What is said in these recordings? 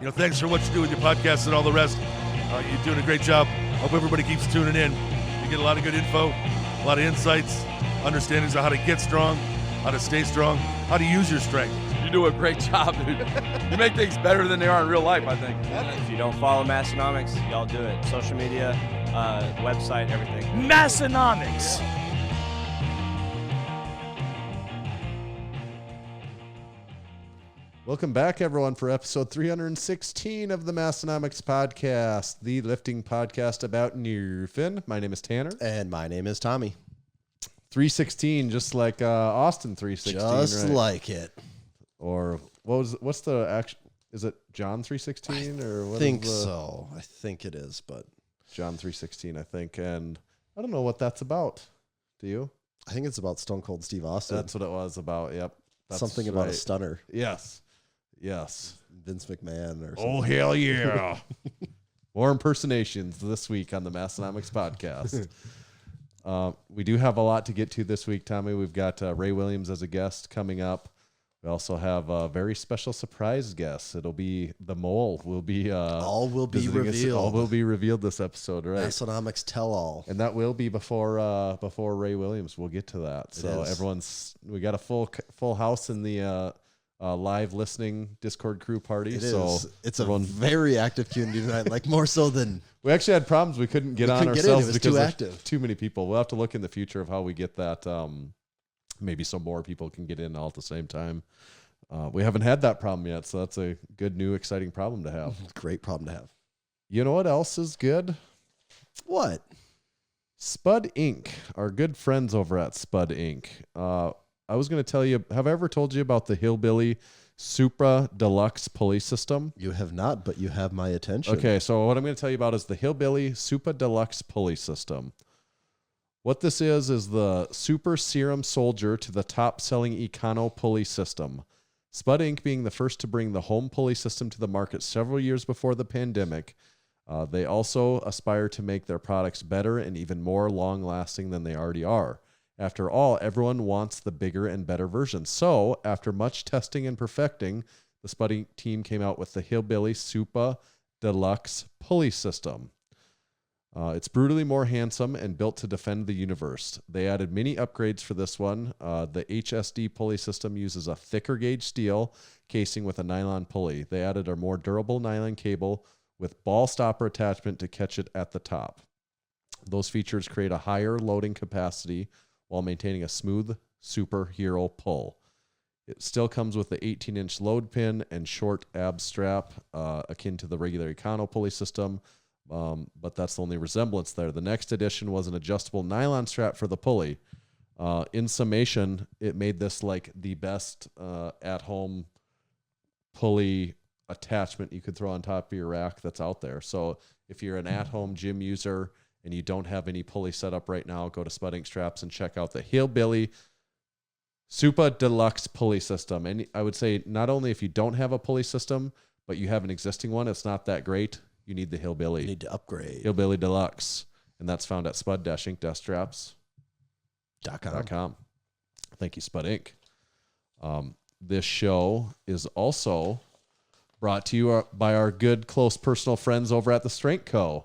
Thanks for what you do with your podcast and all the rest. You're doing a great job. Hope everybody keeps tuning in. You get a lot of good info, a lot of insights, understandings of how to get strong, how to stay strong, how to use your strength. You do a great job, dude. You make things better than they are in real life, I think. If you don't follow Massenomics, y'all do it. Social media, website, everything. Massenomics. Welcome back, everyone, for episode 316 of the Massenomics podcast, the lifting podcast about Nerfin. My name is Tanner. And my name is Tommy. 316, just like Austin 316, Just right? like it. Or what's the actual, is it John 316 or what? I think so. I think it is, but John 316, I think. And I don't know what that's about. Do you? I think it's about Stone Cold Steve Austin. That's what it was about. Yep. That's something about a stunner. Yes. Vince McMahon or something. Oh, hell yeah. More impersonations this week on the Massenomics podcast. We do have a lot to get to this week, Tommy. We've got Ray Williams as a guest coming up. We also have a very special surprise guest. It'll be the Mole. All will be revealed. All will be revealed this episode, right? Massenomics tell all. And that will be before Ray Williams. We'll get to that. So we got a full house in the live listening Discord crew party. It's a very active community tonight, like more so than we actually had problems. We couldn't get on ourselves it was because too there's active. Too many people. We'll have to look in the future of how we get that. Maybe some more people can get in all at the same time. We haven't had that problem yet, so that's a good, new, exciting problem to have. Great problem to have. You know what else is good? What? Spud Inc. Our good friends over at Spud Inc. I was going to tell you, have I ever told you about the Hillbilly Supra Deluxe pulley system? You have not, but you have my attention. Okay, so what I'm going to tell you about is the Hillbilly Supra Deluxe pulley system. What this is the super serum soldier to the top-selling Econo pulley system. Spud Inc. being the first to bring the home pulley system to the market several years before the pandemic. They also aspire to make their products better and even more long-lasting than they already are. After all, everyone wants the bigger and better version. So, after much testing and perfecting, the Spud Inc. team came out with the Hillbilly Supra Deluxe pulley system. It's brutally more handsome and built to defend the universe. They added many upgrades for this one. The HSD pulley system uses a thicker gauge steel casing with a nylon pulley. They added a more durable nylon cable with ball stopper attachment to catch it at the top. Those features create a higher loading capacity while maintaining a smooth superhero pull. It still comes with the 18-inch load pin and short ab strap, akin to the regular Econo pulley system, but that's the only resemblance there. The next addition was an adjustable nylon strap for the pulley. In summation, it made this like the best at-home pulley attachment you could throw on top of your rack that's out there. So if you're an at-home gym user and you don't have any pulley set up right now, go to Spud Inc. Straps and check out the Hillbilly Supra Deluxe pulley system. And I would say not only if you don't have a pulley system, but you have an existing one, it's not that great, you need the Hillbilly. You need to upgrade. Hillbilly Deluxe. And that's found at spud-inc-straps.com. Thank you, Spud Inc. This show is also brought to you by our good, close, personal friends over at the Strength Co.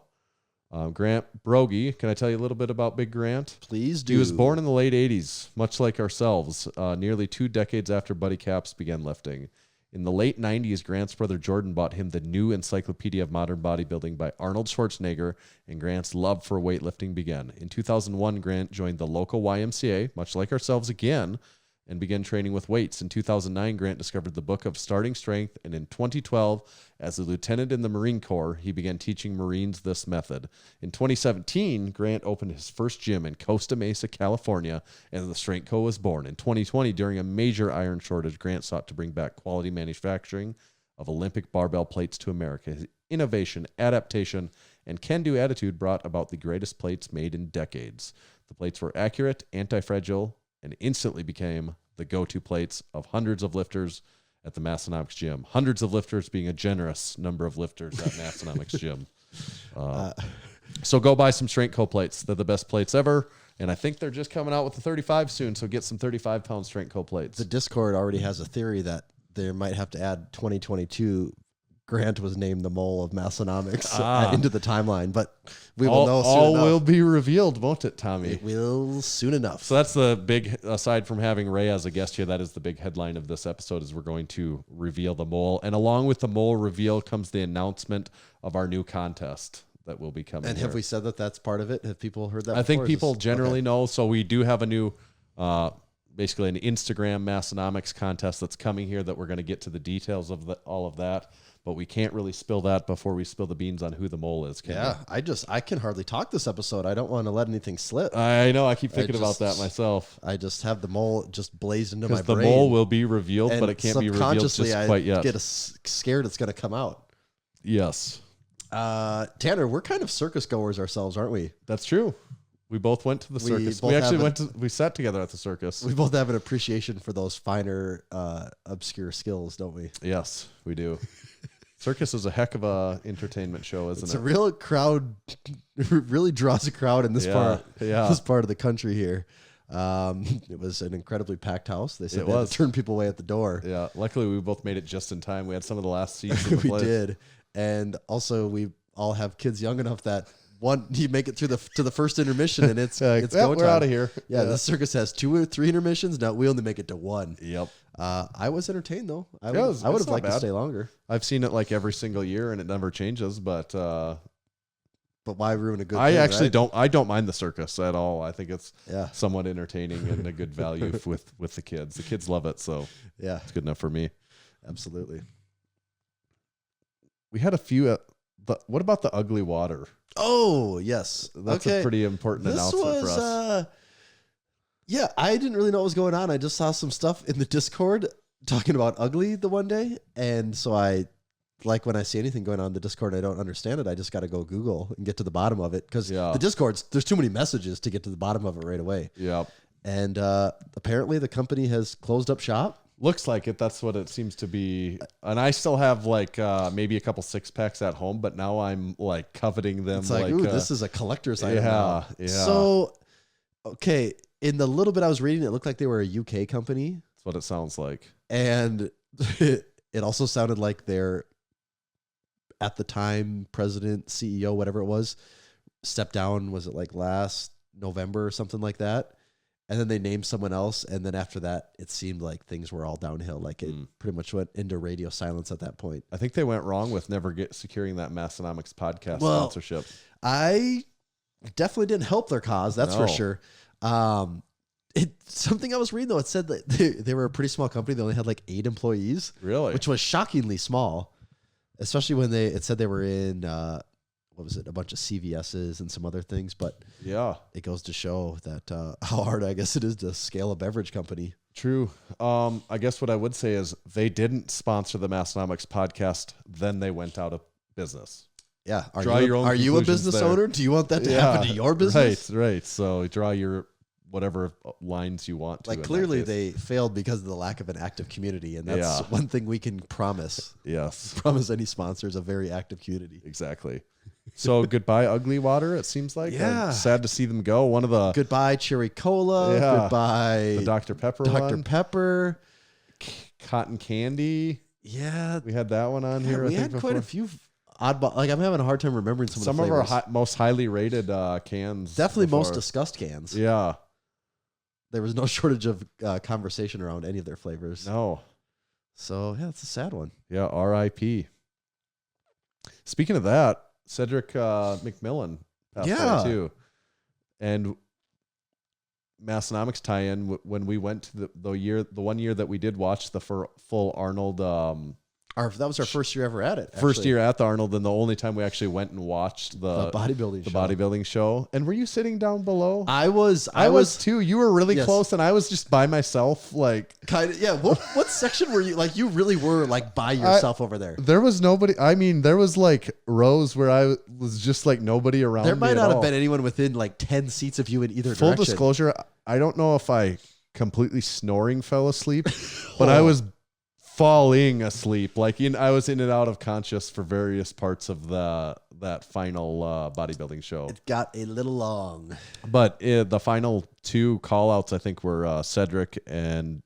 Grant Brogy. Can I tell you a little bit about Big Grant? Please do. He was born in the late 80s, much like ourselves, nearly 2 decades after Buddy Caps began lifting. In the late 90s, Grant's brother Jordan bought him the new Encyclopedia of Modern Bodybuilding by Arnold Schwarzenegger, and Grant's love for weightlifting began. In 2001, Grant joined the local YMCA, much like ourselves again, and began training with weights. In 2009, Grant discovered the book of Starting Strength, and in 2012, as a lieutenant in the Marine Corps, he began teaching Marines this method. In 2017, Grant opened his first gym in Costa Mesa, California, and the Strength Co. was born. In 2020, during a major iron shortage, Grant sought to bring back quality manufacturing of Olympic barbell plates to America. His innovation, adaptation, and can-do attitude brought about the greatest plates made in decades. The plates were accurate, anti-fragile, and instantly became the go-to plates of hundreds of lifters at the Massenomics gym. Hundreds of lifters being a generous number of lifters at Massenomics gym. So go buy some Strength Co. plates. They're the best plates ever. And I think they're just coming out with the 35 soon, so get some 35-pound Strength Co. plates. The Discord already has a theory that they might have to add 2022 Grant was named the mole of Massenomics into the timeline, but we will know soon all enough. will be revealed, won't it, Tommy? It will soon enough. So that's the big, aside from having Ray as a guest here, that is the big headline of this episode is we're going to reveal the mole. And along with the mole reveal comes the announcement of our new contest that will be coming. And have we said that that's part of it? Have people heard that I think before? people generally know. So we do have a new, basically an Instagram Massenomics contest that's coming here that we're going to get to the details of all of that. But we can't really spill that before we spill the beans on who the mole is. Yeah, I can hardly talk this episode. I don't want to let anything slip. I know. I keep thinking about that myself. I just have the mole just blazed into my Because the brain. mole will be revealed, and but it can't be revealed just subconsciously, quite yet. I get scared it's going to come out. Yes. Tanner, we're kind of circus goers ourselves, aren't we? That's true. We both went to the circus. both We actually have we sat together at the circus. We both have an appreciation for those finer, obscure skills, don't we? Yes, we do. Circus is a heck of a entertainment show, isn't It's it? a real crowd. It really draws a crowd in this part of the country here. It was an incredibly packed house. They said they had to turn people away at the door. Yeah. Luckily, we both made it just in time. We had some of the last seats in the We place. did, and also we all have kids young enough that you make it through to the first intermission, and it's go we're time. out of here. Yeah, the circus has 2 or 3 intermissions. Now we only make it to 1. Yep. I was entertained though. I would it's have not liked to bad. stay longer. I've seen it like every single year, and it never changes. But why ruin a good? I thing, actually right? don't. I don't mind the circus at all. I think it's Yeah. somewhat entertaining and a good value with the kids. The kids love it, so Yeah, it's good enough for me. absolutely. We had a few. What about the ugly water? Oh yes, That's okay. a pretty important This announcement was, for us. Yeah, I didn't really know what was going on. I just saw some stuff in the Discord talking about ugly the one day, and so I like when I see anything going on in the Discord and I don't understand it, I just got to go Google and get to the bottom of it because the Discord's there's too many messages to get to the bottom of it right away. Yeah. And apparently the company has closed up shop. Looks like it. That's what it seems to be. And I still have like maybe a couple 6-packs at home, but now I'm like coveting them. It's like, ooh, this is a collector's item. Yeah, now. yeah. So, okay, in the little bit I was reading, it looked like they were a UK company. That's what it sounds like. And it also sounded like their, at the time, president, CEO, whatever it was, stepped down, was it like last November or something like that? And then they named someone else. And then after that, it seemed like things were all downhill. Like it pretty much went into radio silence at that point. I think they went wrong with never securing that Massenomics podcast sponsorship. I definitely didn't help their cause. That's for sure. Something I was reading though, it said that they were a pretty small company. They only had like 8 employees, Really? which was shockingly small, especially when it said they were in, what was it? A bunch of CVS's and some other things, but Yeah. it goes to show that, how hard I guess it is to scale a beverage company. True. I guess what I would say is they didn't sponsor the Massenomics podcast. Then they went out of business. Yeah. Are Draw your own Are you a conclusions business there. owner? Do you want that to happen to your business? Right. So draw your whatever lines you want to. Like in that clearly case. they failed because of the lack of an active community. And that's one thing we can promise. Yes. Promise any sponsors a very active community. Exactly. So goodbye, Ugly Water. It seems like. Yeah. I'm sad to see them go. One of the Goodbye, Cherry Cola. Yeah. Goodbye, the Dr. Pepper Dr. one. Pepper. Cotton Candy. Yeah. We had that one on here. We I think had quite a before. few oddball. Like I'm having a hard time remembering some of the our flavors. most highly rated cans. Definitely most before. discussed cans. Yeah. There was no shortage of conversation around any of their flavors. No. So yeah, it's a sad one. Yeah. R.I.P. Speaking of that, Cedric McMillan passed away too, and Massenomics tie-in when we went to the 1 year that we did watch the full Arnold. That was our first year ever at it. First actually. year at the Arnold, and the only time we actually went and watched The bodybuilding show. bodybuilding show. And were you sitting down below? I was too. You were really Yes. close, and I was just by myself. Like kind of, yeah. What section were you? Like you really were like by yourself over there. there was nobody. I mean, there was like rows where I was just like nobody around. There me might at not have all. been anyone within like 10 seats of you in either Full direction. disclosure, I don't know if I completely snoring fell asleep, but I was falling asleep. Like I was in and out of conscious for various parts of that final bodybuilding show. It got a little long. But the final 2 call outs, I think, were Cedric and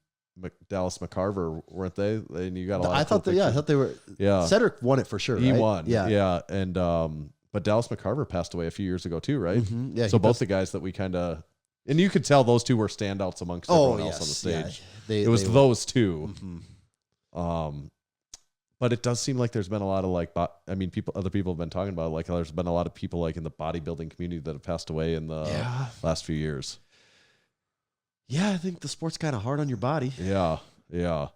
Dallas McCarver, weren't they? And you got a lot. I of cool thought I thought they were. Yeah, Cedric won it for sure. he right? won. Yeah. And but Dallas McCarver passed away a few years ago too, right? Mhm. Yeah. So he both passed- the guys that we kind of, and you could tell those two were standouts amongst everyone else on the stage. Yeah. It was they were- those two. Mhm. But it does seem like there's been a lot of other people have been talking about it. Like there's been a lot of people like in the bodybuilding community that have passed away in the last few years. Yeah, I think the sport's kind of hard on your body. Yeah, yeah.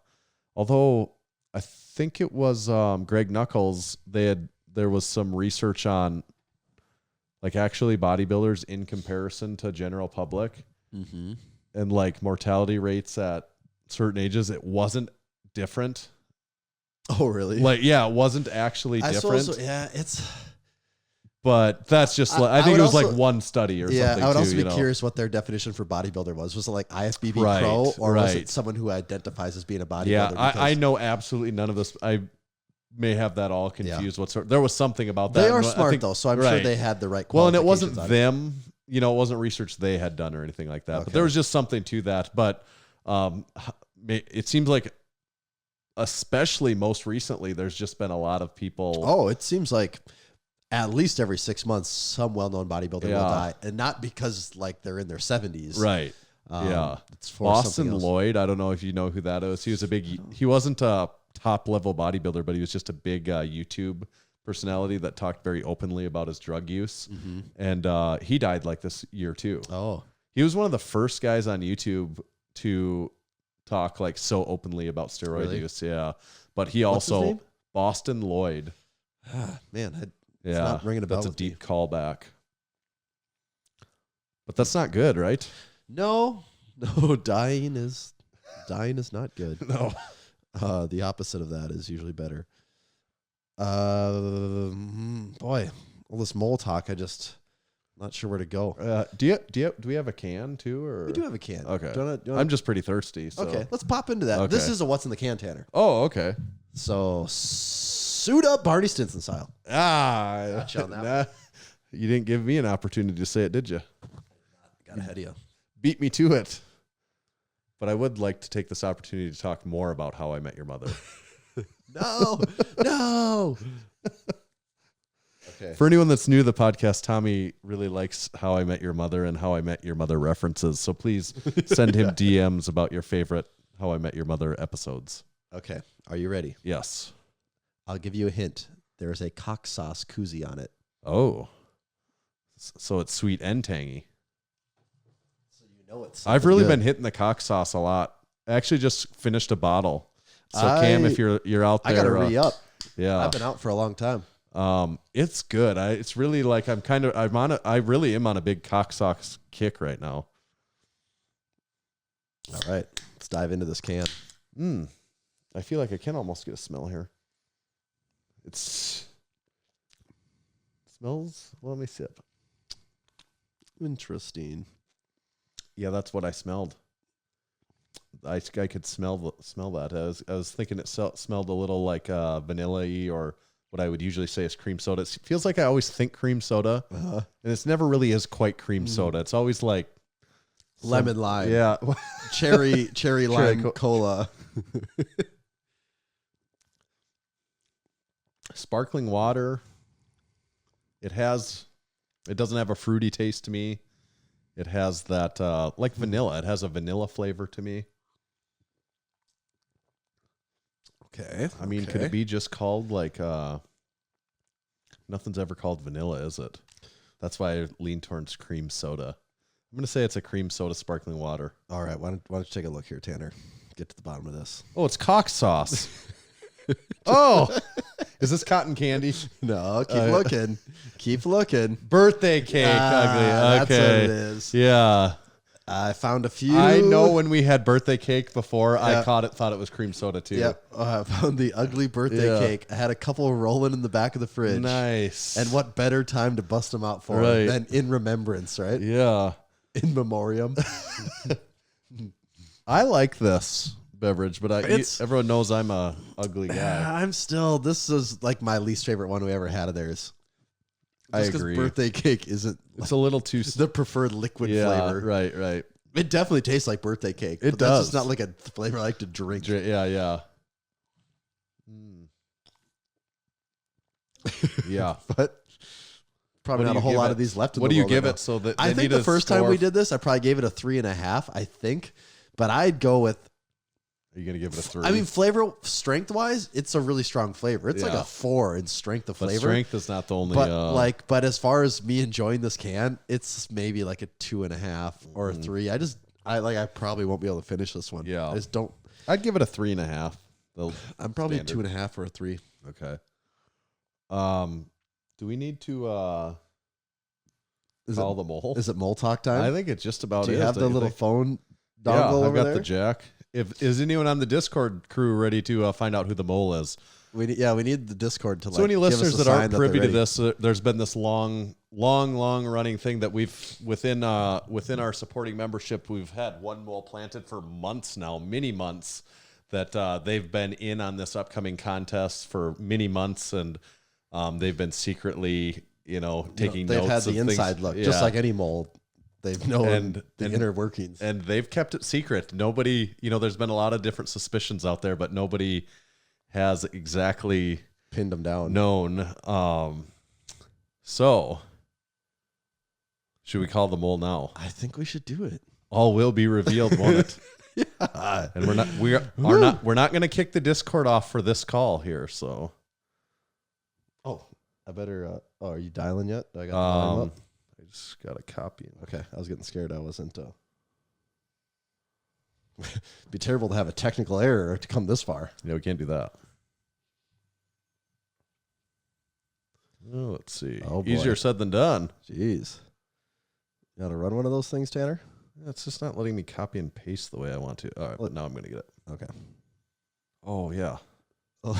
Although I think it was Greg Knuckles. There was some research on like actually bodybuilders in comparison to general public, Mm-hmm. and like mortality rates at certain ages. It wasn't different. Oh, really? Like, yeah, it wasn't actually different. It's. But that's just like, I think would it was also- like one study or Yeah, something. I would too, also be you know? curious what their definition for bodybuilder was. Was it like IFBB Right, pro, or was right. it someone who identifies as being a bodybuilder? Yeah, I Because know absolutely none of this. I may have that all confused. There was something about that. they are I smart think- though, so I'm sure right. they had the right. Well, and it wasn't qualifications on it. them. You know, it wasn't research they had done or anything like that. Okay. But there was just something to that. But it seems like, especially most recently, there's just been a lot of people. Oh, it seems like at least every 6 months, some well-known bodybuilder will Yeah. die, and not because like they're in their 70s. Right. Yeah. It's for Boston something else. Lloyd. I don't know if you know who that is. He was he wasn't a top level bodybuilder, but he was just a big YouTube personality that talked very openly about his drug use. Mhm. And he died like this year too. Oh, He was one of the first guys on YouTube to talk like so openly about steroid Really? use. Yeah. But he What's his also, name? Boston Lloyd. man, Yeah. not ringing a bell That's a with me. deep callback. But that's not good, right? no, dying is not good. No. The opposite of that is usually better. Boy, all this mole talk, I just not sure where to go. Do we have a can too, or We do have a can. Okay. Do you wanna- I'm just pretty thirsty. So. Okay, let's pop into that. Okay. This is a what's in the can, Tanner. Oh, okay. So suit up, Barney Stinson style. Gotcha on that You didn't give me an opportunity to say it, did you? Got ahead of you. Beat me to it. But I would like to take this opportunity to talk more about How I Met Your Mother. No, no. Okay. For anyone that's new to the podcast, Tommy really likes How I Met Your Mother and How I Met Your Mother references. So please send him DMs about your favorite How I Met Your Mother episodes. Okay. Are you ready? Yes. I'll give you a hint. There is a cock sauce koozie on it. Oh. So it's sweet and tangy. So you know it's. I've really been hitting the cock sauce a lot. I actually just finished a bottle. So Cam, if you're out there, I gotta re-up. Yeah, I've been out for a long time. It's good. It's really like I really am on a big cock sauce kick right now. All right, let's dive into this can. I feel like I can almost get a smell here. It smells. Well, let me sip. Interesting. Yeah, that's what I smelled. I could smell that. I was thinking it smelled a little like vanilla-y, or what I would usually say is cream soda. It feels like I always think cream soda, and it's never really is quite cream soda. It's always like Lemon lime. Yeah, Cherry lime co- cola. sparkling water. It doesn't have a fruity taste to me. It has that like vanilla. It has a vanilla flavor to me. Okay. I mean, could it be just called like nothing's ever called vanilla, is it? That's why I lean towards cream soda. I'm going to say it's a cream soda sparkling water. All right. Why don't you take a look here, Tanner? Get to the bottom of this. Oh, it's cock sauce. Oh, is this cotton candy? No, keep looking. Keep looking. Birthday cake. Ugly. That's Okay. what it is. Yeah. I found a few. I know when we had birthday cake before, Yeah. I thought it was cream soda too. Yep. I found the ugly birthday Yeah. cake. I had a couple rolling in the back of the fridge. Nice. And what better time to bust them out for Right. than in remembrance, right? Yeah. In memoriam. I like this beverage, but It's- everyone knows I'm a ugly guy. This is like my least favorite one we ever had of theirs. I Just 'cause agree. birthday cake isn't It's a little too the preferred liquid yeah, flavor. right. It definitely tastes like birthday cake. It but does. That's just not like a flavor I like to drink. Yeah, yeah. Yeah. But probably What do not a you whole give lot it? of these left in What the do you world give right it so that now. I they think need the a first time score? we did this, I probably gave it a 3.5, I think. But I'd go with, Are you going to give it a 3? I mean, flavor strength wise, it's a really strong flavor. It's like Yeah. a 4 in strength of but flavor. strength is not the only. But as far as me enjoying this can, it's maybe like a 2.5 or a 3. I probably won't be able to finish this one. Yeah. I just don't. I'd give it a 3.5. I'm probably Standard. 2.5 or a 3. Okay. Do we need to call the mole? Is it mole talk time? I think it's just about. Do you is, have don't the you little think? phone Yeah, dongle I've over got there? the jack. Is anyone on the Discord crew ready to find out who the mole is? We need the Discord to So any give us listeners a that sign aren't they're privy to ready. this, there's been this long running thing that we've within our supporting membership. We've had one mole planted for months now, many months. That they've been in on this upcoming contest for many months, and they've been secretly, taking they've notes. had the of things. inside look, Yeah. just like any mole. They've known the inner workings. And they've kept it secret. Nobody, there's been a lot of different suspicions out there, but nobody has exactly Pinned them down. known. So, should we call the mole now? I think we should do it. All will be revealed, won't it? Yeah. And we're not going to kick the Discord off for this call here. So, Oh, I better. Are you dialing yet? I got the volume up. I just got a copy. Okay, I was getting scared. I wasn't. Be terrible to have a technical error to come this far. Yeah, we can't do that. Oh, let's see. Oh, boy. Easier said than done. Jeez, you got to run one of those things, Tanner. It's just not letting me copy and paste the way I want to. All right, but now I'm going to get it. Okay. Oh, yeah. Oh.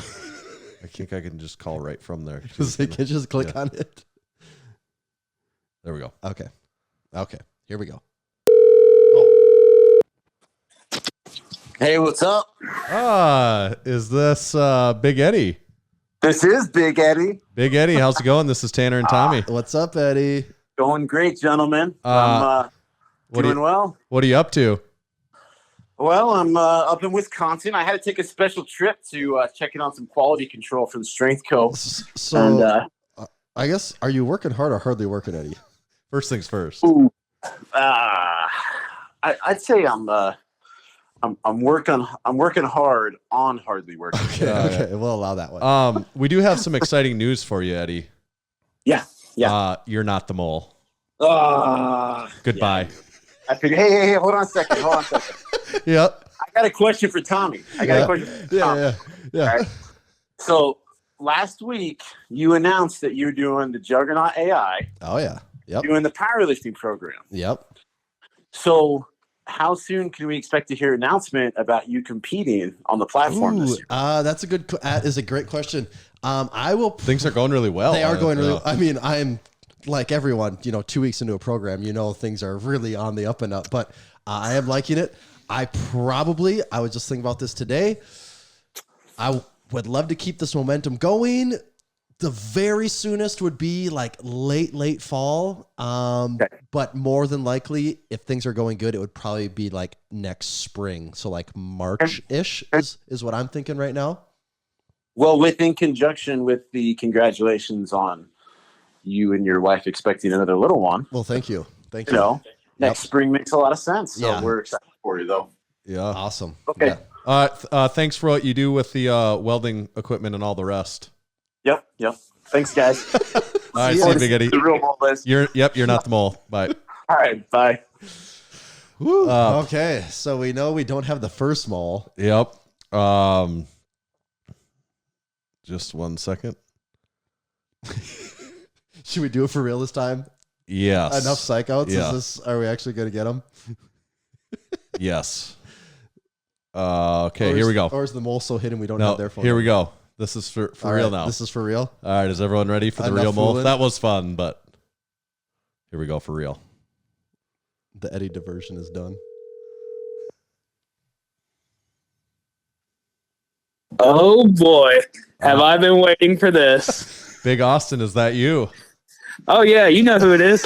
I think I can just call right from there. Can you just click on it? There we go. Okay. Here we go. Hey, what's up? Is this Big Eddie? This is Big Eddie. Big Eddie, how's it going? This is Tanner and Tommy. What's up, Eddie? Going great, gentlemen. I'm What doing well. What are you up to? Well, I'm up in Wisconsin. I had to take a special trip to check in on some quality control for the Strength Co. So, And, I guess, are you working hard or hardly working, Eddie? First things first. I'd say I'm working hard on hardly working. Okay, we'll allow that one. We do have some exciting news for you, Eddie. Yeah. You're not the mole. Goodbye. Yeah. I figured. Hey, hold on a second. Yep. I got a question for Tommy. Yeah. All right. So last week you announced that you're doing the Juggernaut AI, Oh yeah. Yep. doing the powerlifting program. Yep. So how soon can we expect to hear an announcement about you competing on the platform this year? That's a great question. I will. Things are going really well. They are going really. Yeah. I mean, I'm like everyone. 2 weeks into a program, things are really on the up and up. But I am liking it. I was just thinking about this today. I would love to keep this momentum going. The very soonest would be like late fall. But more than likely, if things are going good, it would probably be like next spring. So like March-ish is what I'm thinking right now. Well, in conjunction with the congratulations on you and your wife expecting another little one, Well, thank you. Thank you. next spring makes a lot of sense. So Yeah. we're excited for you, though. Yeah. Awesome. Okay. Yeah. Thanks for what you do with the welding equipment and all the rest. Yep. Thanks, guys. All right, See see ya. you, Big Eddie. The real ball list. You're not the mole. Bye. All right. Bye. Woo. Okay, so we know we don't have the first mole. Yep. Just 1 second. Should we do it for real this time? Yes. Enough psych outs? Yeah. Are we actually going to get them? Yes. Okay, here we go. Or is the mole so hidden we don't No, have their phone? here we go. This is for All real right, now. This is for real? All right, is everyone ready for the Enough real mole? fooling. That was fun, but here we go for real. The Eddie diversion is done. Oh boy, have I been waiting for this. Big Austin, is that you? Oh yeah, you know who it is.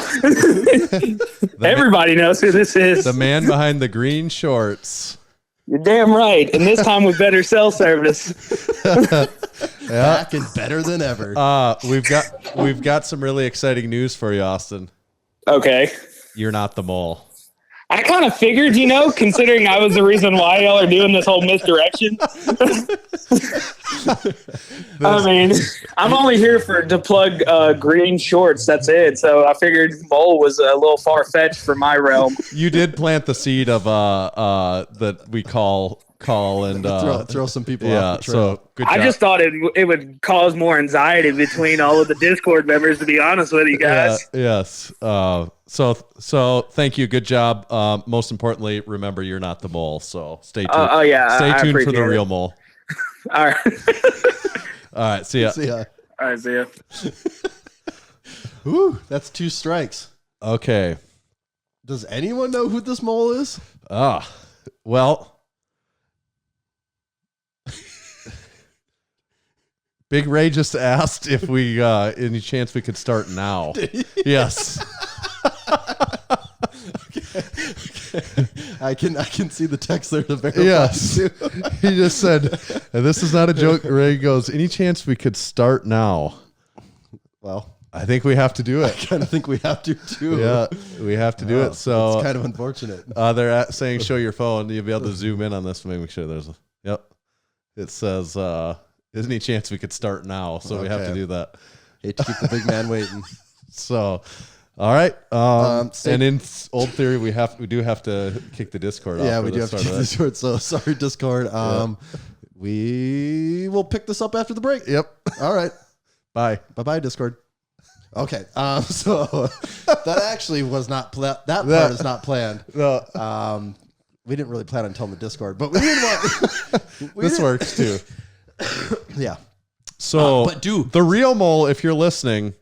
Everybody knows who this is. The man behind the green shorts. You're damn right. And this time with better cell service. Back and better than ever. We've got some really exciting news for you, Austin. Okay. You're not the mole. I kind of figured, considering I was the reason why y'all are doing this whole misdirection. I mean, I'm only here to plug green shorts. That's it. So I figured mole was a little far fetched for my realm. You did plant the seed of that we call and throw some people yeah. off the trail. So good job. I just thought it would cause more anxiety between all of the Discord members. To be honest with you guys. Yes. So thank you. Good job. Most importantly, remember you're not the mole. So stay tuned. Stay tuned for the real mole. All right. All right. See ya. See ya. All right. See ya. Ooh, that's 2 strikes. Okay. Does anyone know who this mole is? Well. Big Ray just asked if we any chance we could start now. Yes. Okay. I can see the text there to verify. Yes. Too. He just said, and this is not a joke. Ray goes, any chance we could start now? Well, I think we have to do I it. kind of think we have to too. Yeah, we have to do it. So it's kind of unfortunate. they're saying show your phone. You'll be able to zoom in on this. Make sure there's a, yep. It says, is any chance we could start now? So we have to Okay. do that. Hate to keep the big man waiting. So, all right. Stay- And in old theory, we do have to kick the Discord off. Yeah, for we do this have to start keep of this short. So sorry, Discord. We will pick this up after the break. that. Yep. All right. Bye. Bye, Discord. Okay. So that actually was not that part is not planned. No, We didn't really plan on telling the Discord, but we didn't want. this works too. Yeah. So, but do the real mole, if you're listening,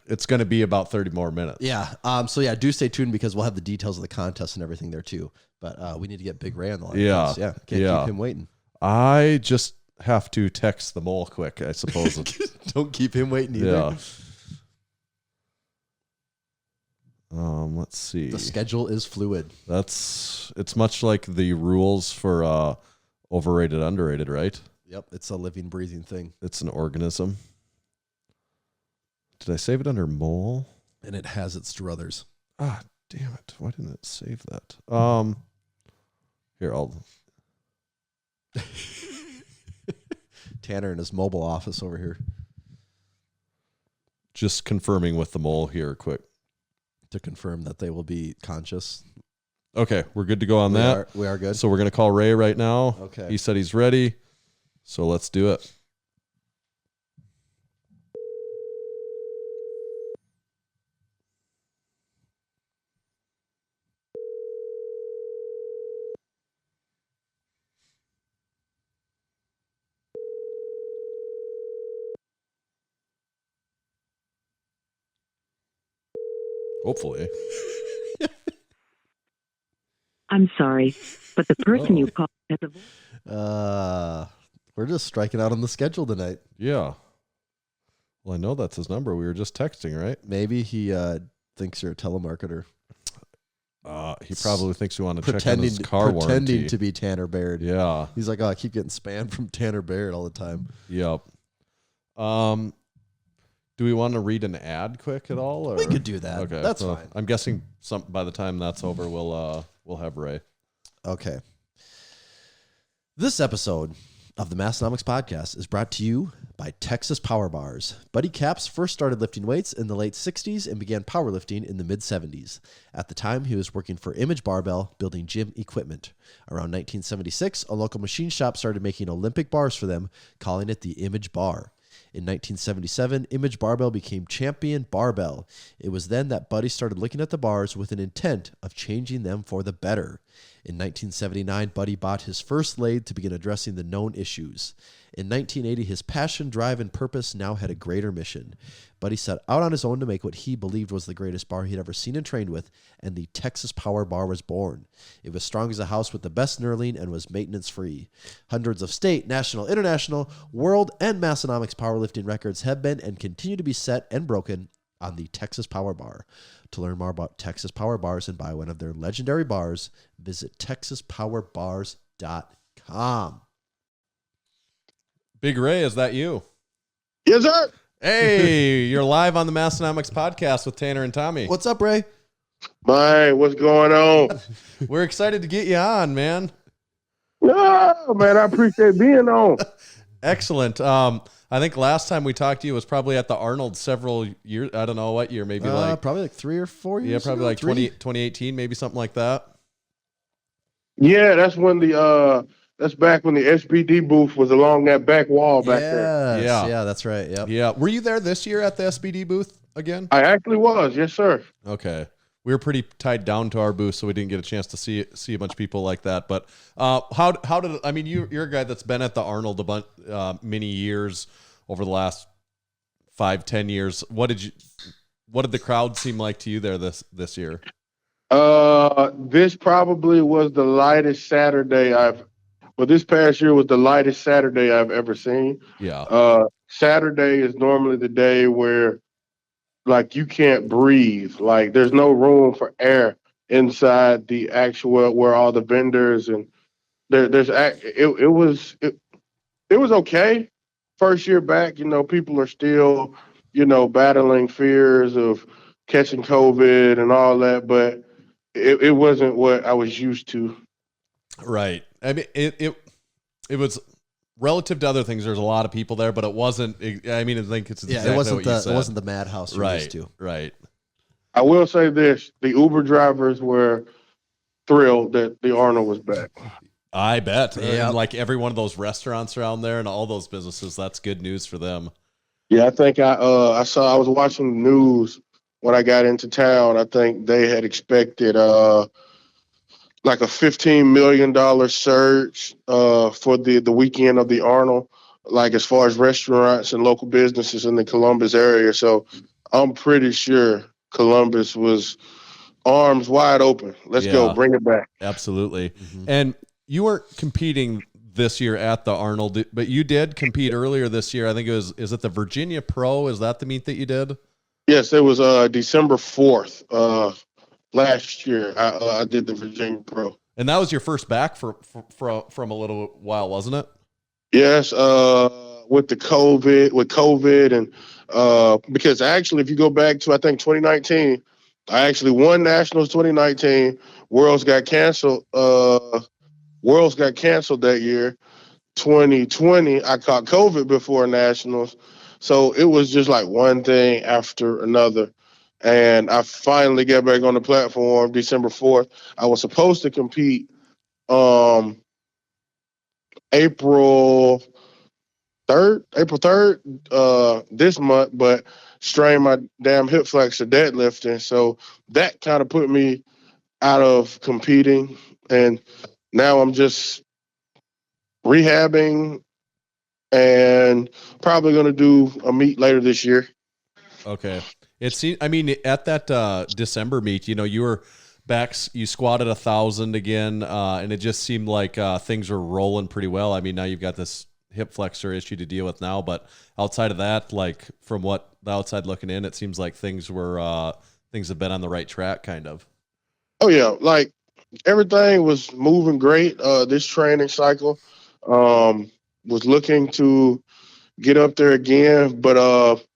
it's going to be about 30 more minutes. Yeah. So yeah, do stay tuned because we'll have the details of the contest and everything there too. But we need to get Big Ray on the line. Yeah. Yeah. Can't keep him waiting. I just have to text the mole quick, I suppose. Don't keep him waiting either. Yeah. Let's see. The schedule is fluid. It's much like the rules for overrated, underrated, right? Yep. It's a living, breathing thing. It's an organism. Did I save it under mole? And it has its druthers. Ah, damn it. Why didn't it save that? Here, I'll... Tanner in his mobile office over here. Just confirming with the mole here quick. To confirm that they will be conscious. Okay, we're good to go on that. We are good. So we're going to call Ray right now. Okay. He said he's ready. So let's do it. Hopefully. I'm sorry, but the person you called has a voice. We're just striking out on the schedule tonight. Yeah. Well, I know that's his number. We were just texting, right? Maybe he thinks you're a telemarketer. He probably thinks we want to check on Pretending, his car pretending warranty. to be Tanner Baird. Yeah. He's like, oh, I keep getting spammed from Tanner Baird all the time. Yep. Do we want to read an ad quick at all? Or? We could do that. Okay, That's so fine. I'm guessing by the time that's over, we'll have Ray. Okay. This episode of the Massenomics podcast is brought to you by Texas Power Bars. Buddy Caps first started lifting weights in the late 60s and began powerlifting in the mid 70s. At the time, he was working for Image Barbell, building gym equipment. Around 1976, a local machine shop started making Olympic bars for them, calling it the Image Bar. In 1977, Image Barbell became Champion Barbell. It was then that Buddy started looking at the bars with an intent of changing them for the better. In 1979, Buddy bought his first lathe to begin addressing the known issues. In 1980, his passion, drive, and purpose now had a greater mission. Buddy set out on his own to make what he believed was the greatest bar he'd ever seen and trained with, and the Texas Power Bar was born. It was strong as a house with the best knurling and was maintenance-free. Hundreds of state, national, international, world, and Massenomics powerlifting records have been and continue to be set and broken on the Texas Power Bar. To learn more about Texas Power Bars and buy one of their legendary bars, visit texaspowerbars.com. Big Ray, is that you? Yes, sir. Hey, you're live on the Massenomics podcast with Tanner and Tommy. What's up, Ray? Man, what's going on? We're excited to get you on, man. No, man, I appreciate being on. Excellent. I think last time we talked to you was probably at the Arnolds several years. I don't know what year, maybe probably like 3 or 4 years. Yeah, probably ago, like 2018, maybe something like that. Yeah, that's when that's back when the SPD booth was along that back wall back there. Yeah, that's right. Yep. Yeah. Were you there this year at the SPD booth again? I actually was, yes, sir. Okay. We were pretty tied down to our booth, so we didn't get a chance to see a bunch of people like that. But how did I mean you're a guy that's been at the Arnold many years over the last 5-10 years. What did the crowd seem like to you there this year? This probably was the lightest Saturday this past year was the lightest Saturday I've ever seen. Yeah. Saturday is normally the day where like you can't breathe. Like there's no room for air inside the actual where all the vendors and it was okay. First year back, people are still, battling fears of catching COVID and all that, but it wasn't what I was used to. Right. I mean, it was relative to other things. There's a lot of people there, but it wasn't. I mean, I think it's exactly it wasn't what you said. It wasn't the madhouse you're used to. Right. I will say this: the Uber drivers were thrilled that the Arnold was back. I bet. Yeah. And like every one of those restaurants around there and all those businesses, that's good news for them. Yeah, I think I was watching the news when I got into town. I think they had expected like a $15 million surge for the weekend of the Arnold, like as far as restaurants and local businesses in the Columbus area. So I'm pretty sure Columbus was arms wide open. Let's go, bring it back. Absolutely. Mm-hmm. And you weren't competing this year at the Arnold, but you did compete earlier this year. I think is it the Virginia Pro? Is that the meet that you did? Yes, it was December 4th. Last year, I did the Virginia Pro. And that was your first back from a little while, wasn't it? Yes, with COVID and because actually, if you go back to, I think, 2019, I actually won Nationals 2019. Worlds got canceled that year. 2020, I caught COVID before Nationals. So it was just like one thing after another. And I finally get back on the platform December 4th. I was supposed to compete April 3rd this month, but strained my damn hip flexor deadlifting. So that kind of put me out of competing. And now I'm just rehabbing and probably going to do a meet later this year. Okay. I mean, at that December meet, you were back, you squatted 1,000 again, and it just seemed like things were rolling pretty well. I mean, now you've got this hip flexor issue to deal with now, but outside of that, like from what the outside looking in, it seems like things have been on the right track, kind of. Oh yeah, like everything was moving great. This training cycle was looking to get up there again, but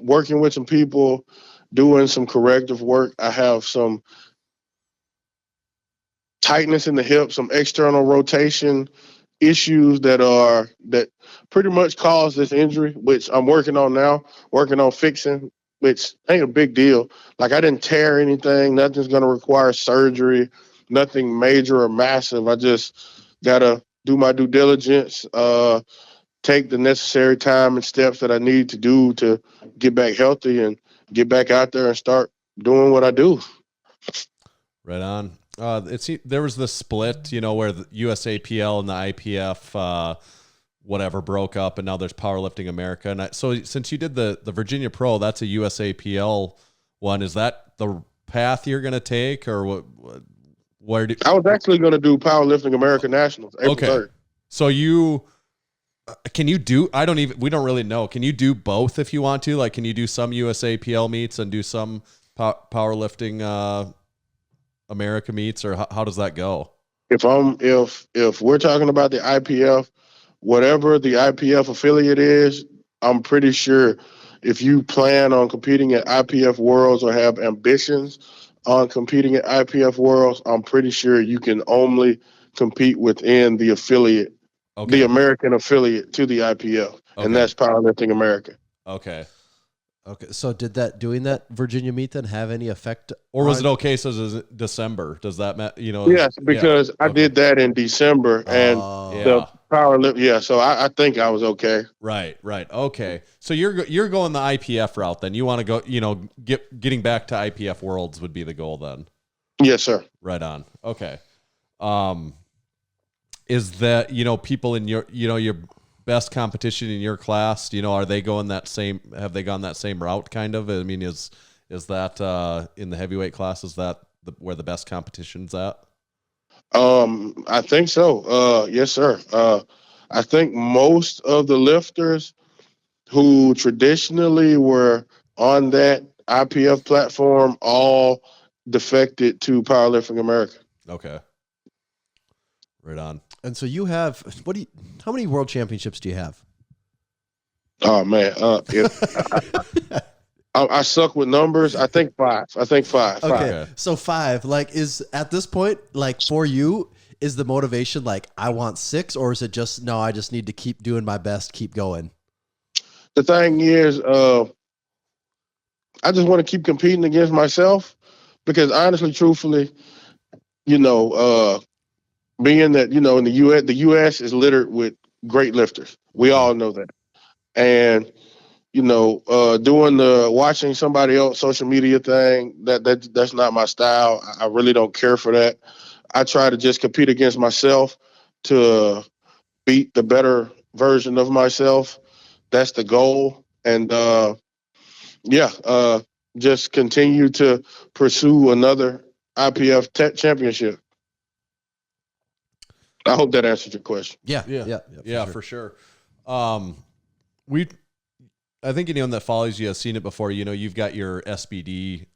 working with some people, doing some corrective work. I have some tightness in the hip, some external rotation issues that pretty much caused this injury, which I'm working on fixing, which ain't a big deal. Like I didn't tear anything. Nothing's going to require surgery, nothing major or massive. I just got to do my due diligence, take the necessary time and steps that I need to do to get back healthy and get back out there and start doing what I do. Right on. There was this split, where the USAPL and the IPF, whatever, broke up, and now there's Powerlifting America. And so since you did the Virginia Pro, that's a USAPL one. Is that the path you're going to take, or what? I was actually going to do Powerlifting America Nationals April 3rd. So you Can you do? We don't really know. Can you do both if you want to? Like, can you do some USAPL meets and do some powerlifting America meets, or how does that go? If we're talking about the IPF, whatever the IPF affiliate is, I'm pretty sure if you plan on competing at IPF Worlds or have ambitions on competing at IPF Worlds, I'm pretty sure you can only compete within the affiliate, the American affiliate to the IPF, and that's Powerlifting America. Okay. So doing that Virginia meet then have any effect? Or was it okay? So is it December? Does that matter? Yes, because I did that in December and the powerlift. Yeah. So I think I was okay. Right. Okay. So you're going the IPF route then. You want to go, getting back to IPF Worlds would be the goal then. Yes, sir. Right on. Okay. Is that, people in your best competition in your class, have they gone that same route kind of? I mean, is that in the heavyweight class, is that where the best competition's at? I think so. Yes, sir. I think most of the lifters who traditionally were on that IPF platform all defected to Powerlifting America. Okay. Right on. And so you have how many world championships do you have? Oh man, I suck with numbers. I think five. Okay, so 5. Like, is at this point, like for you, is the motivation like I want 6, or is it just no? I just need to keep doing my best, keep going. The thing is, I just want to keep competing against myself because honestly, truthfully, being that, in the U.S. is littered with great lifters. We all know that. And, doing the watching somebody else social media thing, that's not my style. I really don't care for that. I try to just compete against myself to beat the better version of myself. That's the goal. And, just continue to pursue another IPF championship. I hope that answered your question. Yeah, for sure. I think anyone that follows you has seen it before. You've got your SBD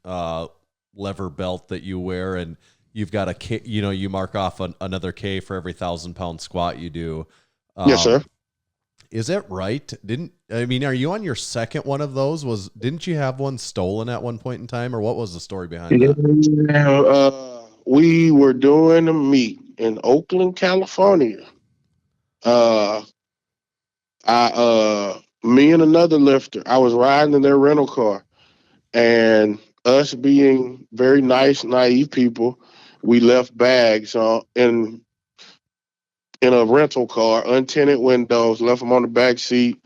lever belt that you wear, and you've got a K. You mark off another K for every 1,000-pound squat you do. Yes, sir. Is that right? Are you on your second one of those? Didn't you have one stolen at one point in time, or what was the story behind that? We were doing a meet in Oakland, California. Me and another lifter, I was riding in their rental car, and us being very nice, naive people, we left bags in a rental car, untinted windows, left them on the back seat.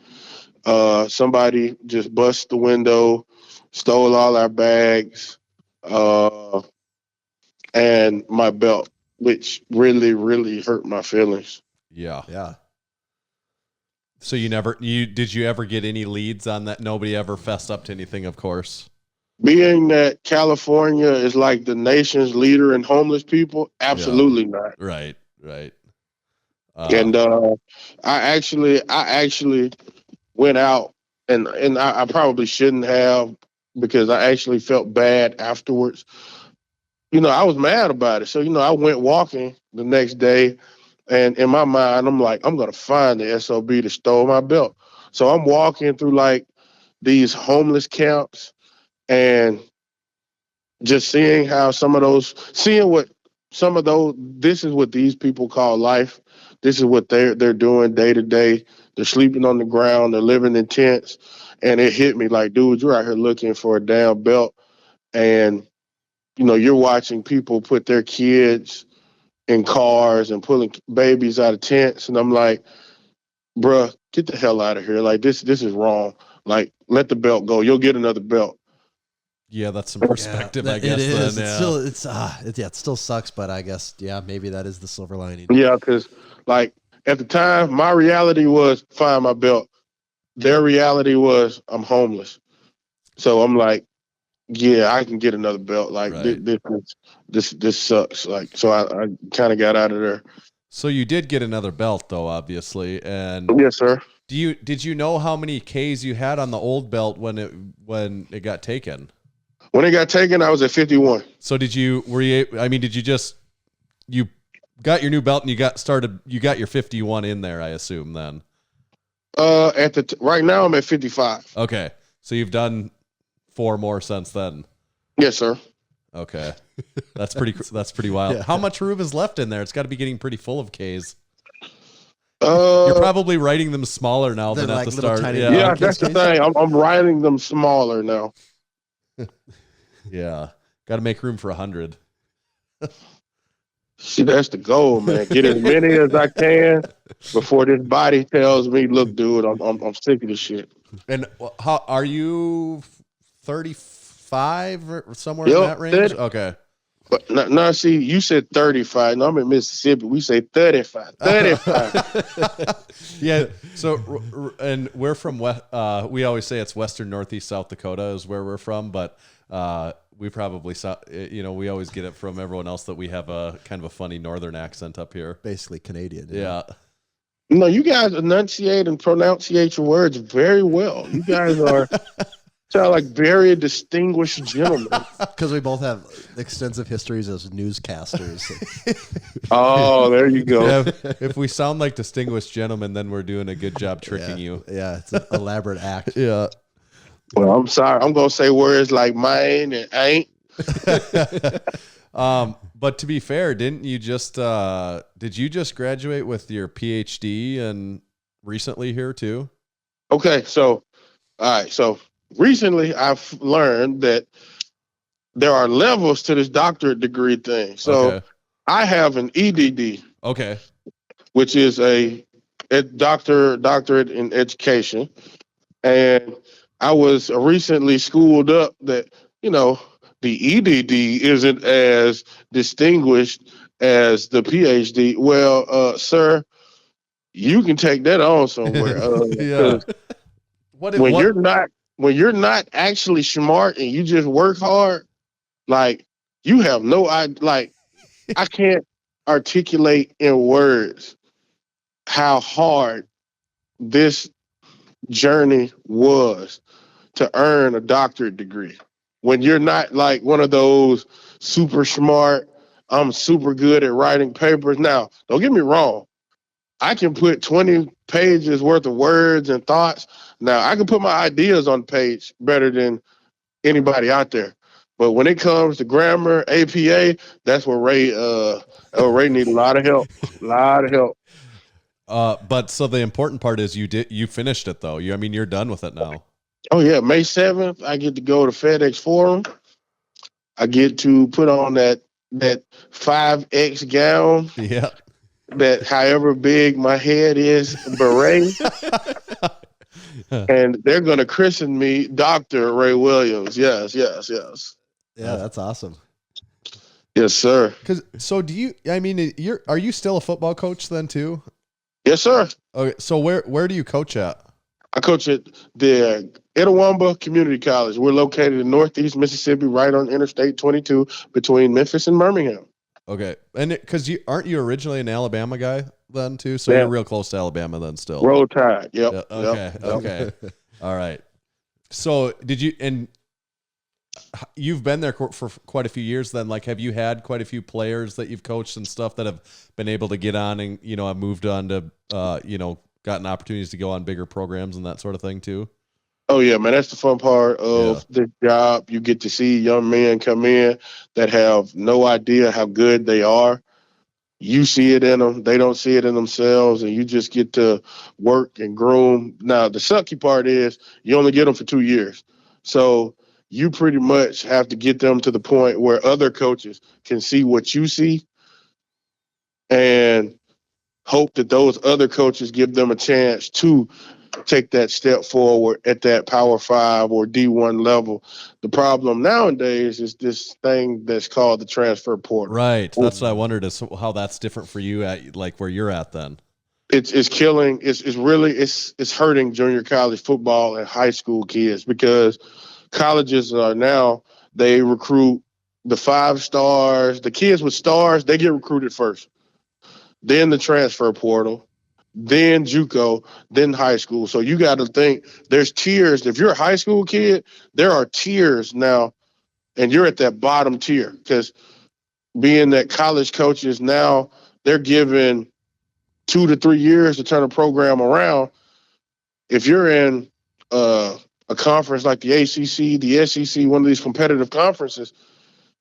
Somebody just busted the window, stole all our bags, and my belt, which really, really hurt my feelings. Yeah. So did you ever get any leads on that? Nobody ever fessed up to anything, of course. Being that California is like the nation's leader in homeless people, absolutely not. Right. And I actually went out, and I probably shouldn't have, because I actually felt bad afterwards. I was mad about it. So, I went walking the next day, and in my mind, I'm like, I'm going to find the SOB that stole my belt. So I'm walking through like these homeless camps and just seeing this is what these people call life. This is what they're doing day to day. They're sleeping on the ground. They're living in tents. And it hit me like, dude, you're out here looking for a damn belt. And, you're watching people put their kids in cars and pulling babies out of tents. And I'm like, bruh, get the hell out of here. Like, this is wrong. Like, let the belt go. You'll get another belt. Yeah, that's some perspective, I guess. It is. Then, It still sucks, but I guess, maybe that is the silver lining. Yeah, because, like, at the time, my reality was find my belt. Their reality was I'm homeless. So I'm like, yeah, I can get another belt. Like, right. this sucks. Like, so I kind of got out of there. So you did get another belt though, obviously. And Yes, sir. did you know how many Ks you had on the old belt when it got taken? When it got taken, I was at 51. So did you got your new belt and you got your 51 in there, I assume then? Right now I'm at 55. Okay. So you've done 4 more since then. Yes, sir. Okay. That's pretty wild. Yeah. How much room is left in there? It's got to be getting pretty full of Ks. You're probably writing them smaller now than at the start. Yeah, that's the thing. I'm writing them smaller now. Yeah. Got to make room for 100. See, that's the goal, man. Get as many as I can before this body tells me, look, dude, I'm sick of this shit. And how are you 35 or somewhere in that range? Okay. But now, see, you said 35. No, I'm in Mississippi. We say 35. 35. Yeah. So, and we're from we always say it's Western Northeast South Dakota is where we're from, but we probably saw, we always get it from everyone else that we have a kind of a funny northern accent up here. Basically Canadian. Yeah. No, you guys enunciate and pronunciate your words very well. You guys sound like very distinguished gentlemen. Because we both have extensive histories as newscasters. Oh, there you go. Yeah, if we sound like distinguished gentlemen, then we're doing a good job tricking you. Yeah, it's an elaborate act. Yeah. Well, I'm sorry. I'm going to say words like mine and ain't. But to be fair, did you just graduate with your PhD and recently here too? Okay. So, all right. So recently I've learned that there are levels to this doctorate degree thing. So I have an EDD. Okay. Which is a doctorate in education. And I was recently schooled up that, the EDD isn't as distinguished as the PhD. Well, sir, you can take that on somewhere. Yeah. When you're not actually smart and you just work hard, like you have no idea. Like I can't articulate in words how hard this journey was to earn a doctorate degree. When you're not like one of those super smart, I'm super good at writing papers. Now, don't get me wrong. I can put 20 pages worth of words and thoughts. Now, I can put my ideas on page better than anybody out there. But when it comes to grammar, APA, that's where Ray needs a lot of help. A lot of help. But so the important part is you finished it though. You're done with it now. Oh yeah, May 7th, I get to go to FedEx Forum. I get to put on that 5X gown. Yeah. That however big my head is, beret. And they're gonna christen me Dr. Ray Williams. Yes. Yeah, that's awesome. Yes, sir. Are you still a football coach then too? Yes, sir. Okay, so where do you coach at? I coach at the Itawamba Community College. We're located in Northeast Mississippi, right on Interstate 22 between Memphis and Birmingham. Okay. And because aren't you originally an Alabama guy then too? So you're real close to Alabama then still. Roll Tide. Yep. Yeah, okay. Yep. Okay. All right. So you've been there for quite a few years then, like have you had quite a few players that you've coached and stuff that have been able to get on and, have moved on to, gotten opportunities to go on bigger programs and that sort of thing too? Oh yeah, man. That's the fun part of the job. You get to see young men come in that have no idea how good they are. You see it in them. They don't see it in themselves. And you just get to work and groom. Now, the sucky part is you only get them for 2 years. So you pretty much have to get them to the point where other coaches can see what you see and hope that those other coaches give them a chance to take that step forward at that Power 5 or D1 level. The problem nowadays is this thing that's called the transfer portal. Right. That's what I wondered is how that's different for you at like where you're at then. It's killing. It's hurting junior college football and high school kids because colleges are now, they recruit the 5 stars. The kids with stars, they get recruited first. then the transfer portal, then JUCO, then high school. So you got to think there's tiers. If you're a high school kid, there are tiers now, and you're at that bottom tier because being that college coaches now, they're given 2 to 3 years to turn a program around. If you're in a conference like the ACC, the SEC, one of these competitive conferences,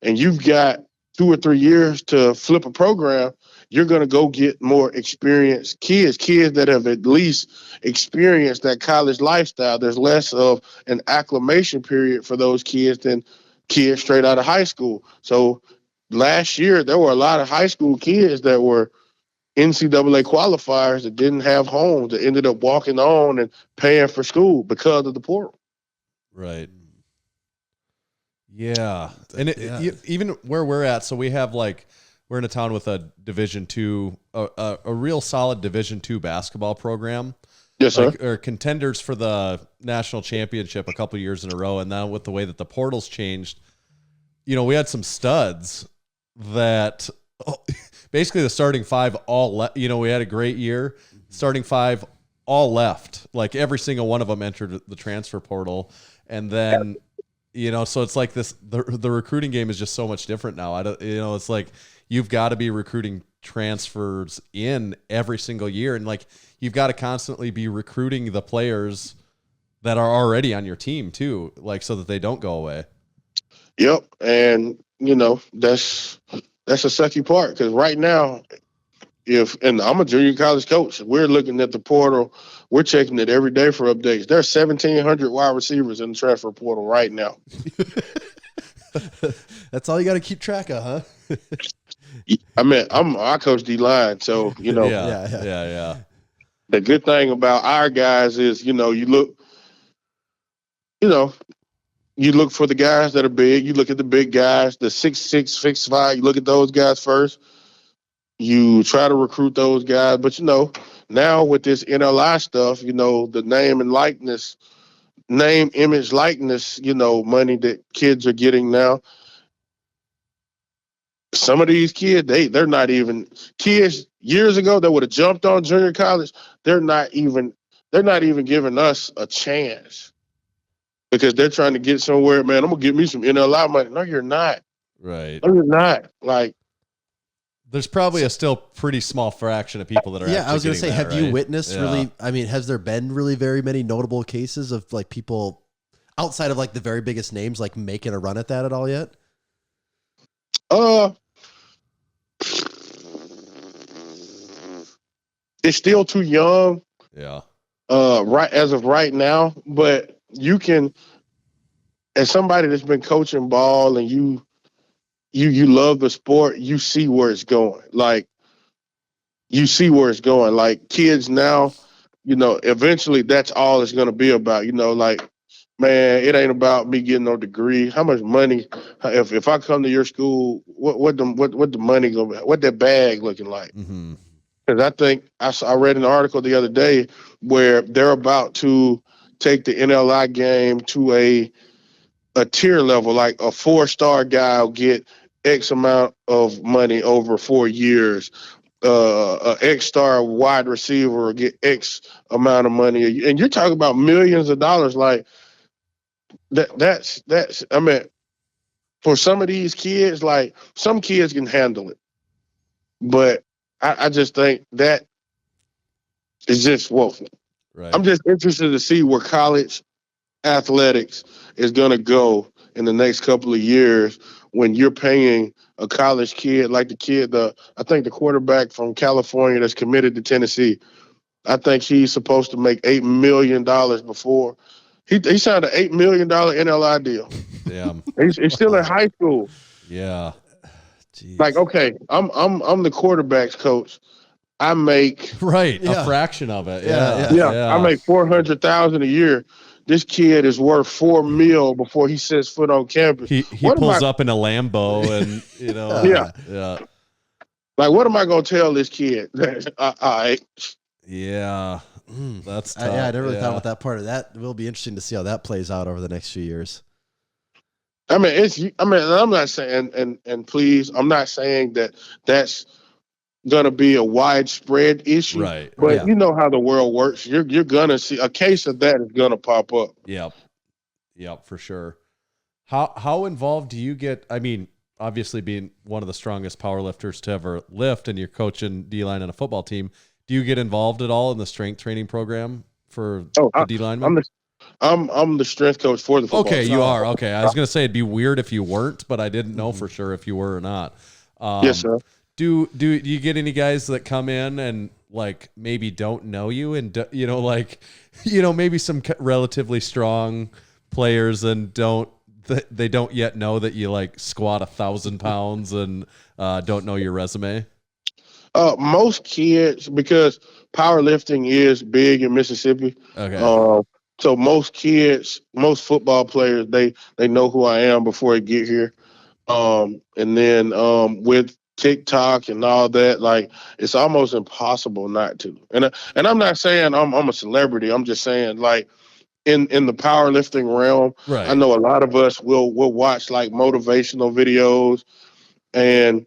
and you've got 2 or 3 years to flip a program, you're going to go get more experienced kids that have at least experienced that college lifestyle. There's less of an acclimation period for those kids than kids straight out of high school. So last year, there were a lot of high school kids that were NCAA qualifiers that didn't have homes, that ended up walking on and paying for school because of the portal. Right. Yeah. And even where we're at, so we have we're in a town with a Division II, a real solid Division II basketball program. Yes, sir. Or contenders for the national championship a couple years in a row. And now with the way that the portal's changed, we had some studs that basically the starting five all left. We had a great year. Starting five all left. Like every single one of them entered the transfer portal. And then, so it's like the recruiting game is just so much different now. It's like you've got to be recruiting transfers in every single year. And you've got to constantly be recruiting the players that are already on your team too, so that they don't go away. Yep. And, that's a sucky part because right now, and I'm a junior college coach, we're looking at the portal. We're checking it every day for updates. There's 1,700 wide receivers in the transfer portal right now. That's all you got to keep track of, huh? I coach D-line, so, Yeah. The good thing about our guys is, you look for the guys that are big. You look at the big guys, the 6'6", 6'5". You look at those guys first. You try to recruit those guys. But, now with this NLI stuff, the name, image, likeness, money that kids are getting now. Some of these kids, they're not even kids years ago that would have jumped on junior college. They're not even giving us a chance because they're trying to get somewhere. Man, I'm gonna get me some NLI money. No, you're not. Right. No, you're not. There's probably a still pretty small fraction of people that are. Yeah, I was going to say, have you witnessed really? I mean, has there been really very many notable cases of people outside of the very biggest names making a run at that at all yet? It's still too young. Yeah. Right as of right now, but you can, as somebody that's been coaching ball and you love the sport, you see where it's going. Kids now, eventually that's all it's going to be about. Man, it ain't about me getting no degree. How much money? If I come to your school, what the money gonna be? What that bag looking like? Mm-hmm. Because I think I read an article the other day where they're about to take the NLI game to a tier level, like a 4-star guy will get X amount of money over 4 years. A X-star wide receiver will get X amount of money. And you're talking about millions of dollars. That's for some of these kids, some kids can handle it. But I just think that is just woeful. Right. I'm just interested to see where college athletics is going to go in the next couple of years when you're paying a college kid like I think the quarterback from California that's committed to Tennessee, I think he's supposed to make $8 million before. He signed an $8 million NLI deal. Damn. He's still in high school. Yeah. Jeez. Okay, I'm the quarterback's coach. I make a fraction of it. Yeah. I make $400,000 a year. This kid is worth $4 million before he sets foot on campus. He pulls up in a Lambo and yeah. What am I gonna tell this kid? Yeah. That's tough. I never really thought about that part of that. It will be interesting to see how that plays out over the next few years. I'm not saying, and please, I'm not saying that's gonna be a widespread issue. Right. But Yeah. you know how the world works. You're gonna see a case of that is gonna pop up. Yep, for sure. How involved do you get? I mean, obviously being one of the strongest powerlifters to ever lift, and you're coaching D-line on a football team, do you get involved at all in the strength training program for the D-lineman? I'm the strength coach for the football Okay, team. you are. Okay, I was gonna say it'd be weird if you weren't, but I didn't know for sure if you were or not. Yes, sir. Do you get any guys that come in and like maybe don't know you and maybe some relatively strong players and they don't yet know that you like squat 1,000 pounds and don't know your resume? Most kids, because powerlifting is big in Mississippi. Okay. So most kids, most football players, they know who I am before they get here. And then with TikTok and all that, like it's almost impossible not to. And I'm not saying I'm a celebrity. I'm just saying like in the powerlifting realm, Right. I know a lot of us will watch like motivational videos, and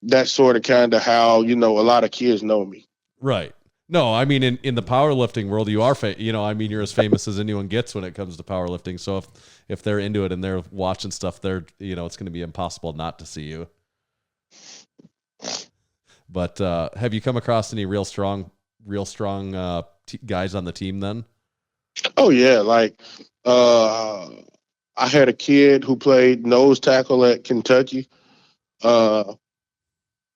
that's sort of kind of how a lot of kids know me. Right. No, I mean in the powerlifting world, you are you're as famous as anyone gets when it comes to powerlifting. So if they're into it and they're watching stuff, it's going to be impossible not to see you. But have you come across any real strong guys on the team then? Oh yeah, like I had a kid who played nose tackle at Kentucky.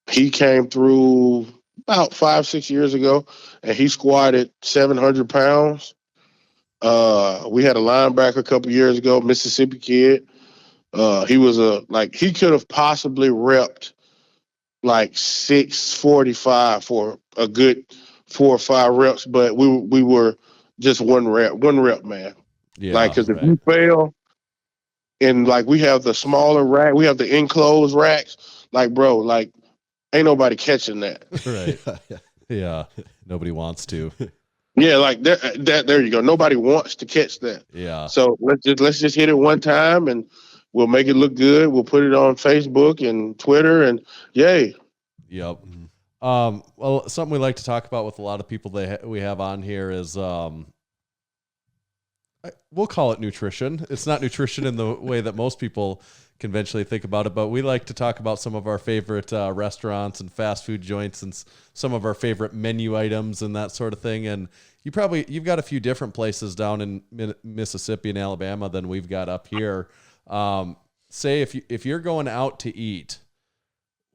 He came through about 5-6 years ago, and he squatted 700 pounds. We had a linebacker a couple years ago, Mississippi kid. He was he could have possibly repped like 645 for a good 4 or 5 reps, but we were just one rep, man. Yeah, like, because if you fail, and like we have the smaller rack, we have the enclosed racks. Like, bro, like ain't nobody catching that. Right. Yeah. Nobody wants to. Yeah, like that. There you go. Nobody wants to catch that. Yeah. So let's just hit it one time, and we'll make it look good. We'll put it on Facebook and Twitter, and yay. Yep. Well, something we like to talk about with a lot of people we have on here is we'll call it nutrition. It's not nutrition in the way that most people conventionally think about it, but we like to talk about some of our favorite restaurants and fast food joints and some of our favorite menu items and that sort of thing. And you've got a few different places down in Mississippi and Alabama than we've got up here. Say if you're going out to eat,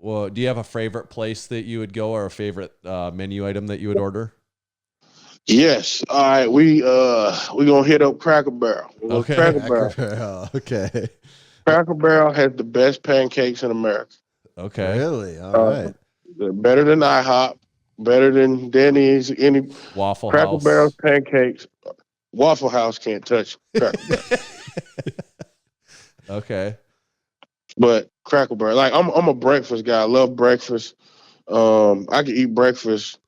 well, do you have a favorite place that you would go or a favorite menu item that you would order? Yes. All right. We gonna hit up Cracker Barrel. Okay. Cracker Barrel. Okay. Cracker Barrel has the best pancakes in America. Okay. Really? All right. Better than IHOP, better than Denny's, any Waffle Cracker House. Barrel's pancakes. Waffle House can't touch Cracker Barrel. Okay. But Cracker Barrel, like I'm a breakfast guy. I love breakfast. I could eat breakfast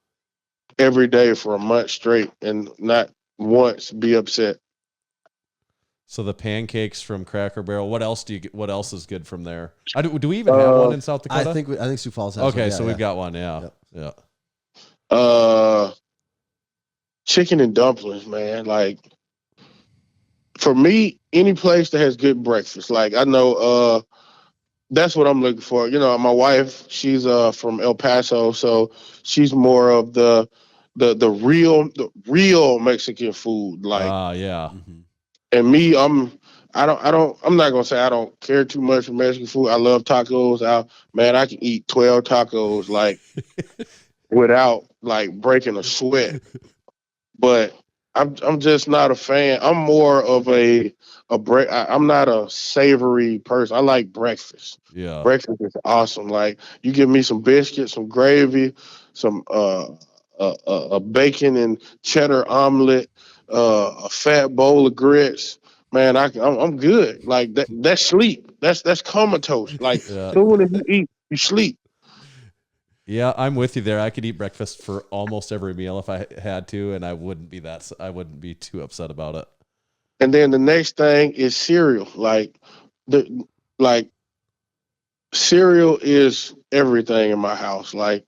every day for a month straight and not once be upset. So the pancakes from Cracker Barrel. What else What else is good from there? Do we even have one in South Dakota? I think Sioux Falls has okay, one. so we've got one. Yeah. Yep. Yeah. Chicken and dumplings, man. Like for me, any place that has good breakfast. Like I know that's what I'm looking for. My wife, she's from El Paso, so she's more of the real Mexican food. Like yeah. and me, I'm not gonna say I don't care too much for Mexican food. I love tacos. I can eat 12 tacos like without like breaking a sweat. But I'm just not a fan. I'm more of I'm not a savory person. I like breakfast. Yeah. Breakfast is awesome. Like you give me some biscuits, some gravy, some a bacon and cheddar omelet, a fat bowl of grits. Man, I'm good. Like that's sleep. That's comatose. Like soon as you eat, you sleep. Yeah, I'm with you there. I could eat breakfast for almost every meal if I had to, and I wouldn't be too upset about it. And then the next thing is cereal. Like cereal is everything in my house. Like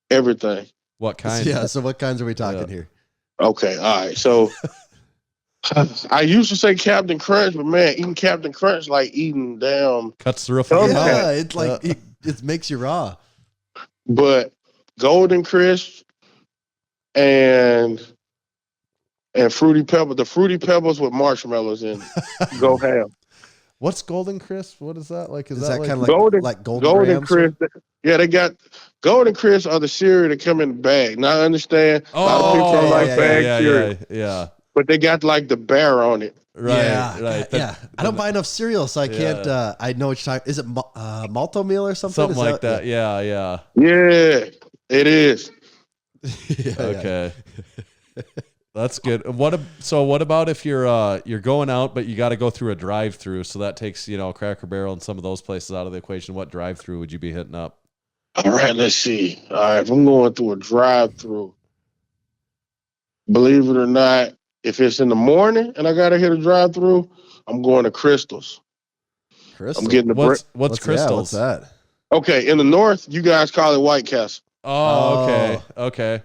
everything. What kind? Yeah. So what kinds are we talking here? Okay, all right. So I used to say Captain Crunch, but man, eating Captain Crunch like eating damn. Cuts the roof of your Okay. mouth. Yeah, it's like it makes you raw. But Golden Crisp and Fruity Pebbles, the Fruity Pebbles with marshmallows in it. Go ham. What's Golden Crisp? What is that like? Is that that like kind of Golden- like golden Golden grams? Crisp. Yeah, they got Golden Crisp are the cereal that come in the bag. Now I understand a lot of people don't like bag cereal, yeah. but they got like the bear on it. Right, yeah, right. yeah. I don't buy enough cereal, so I can't. I know what you're talking. Is it malto meal or something? Something Is like that. Yeah. Yeah, it is. Yeah, Okay. That's good. So what about if you're going out, but you got to go through a drive-through? So that takes Cracker Barrel and some of those places out of the equation. What drive-through would you be hitting up? All right, let's see. All right, if I'm going through a drive-through, believe it or not, if it's in the morning and I gotta hit a drive-through, I'm going to Crystals. Crystal. I'm getting the What's Crystals? Yeah, what's that? Okay, in the north, you guys call it White Castle. Oh, okay. Okay.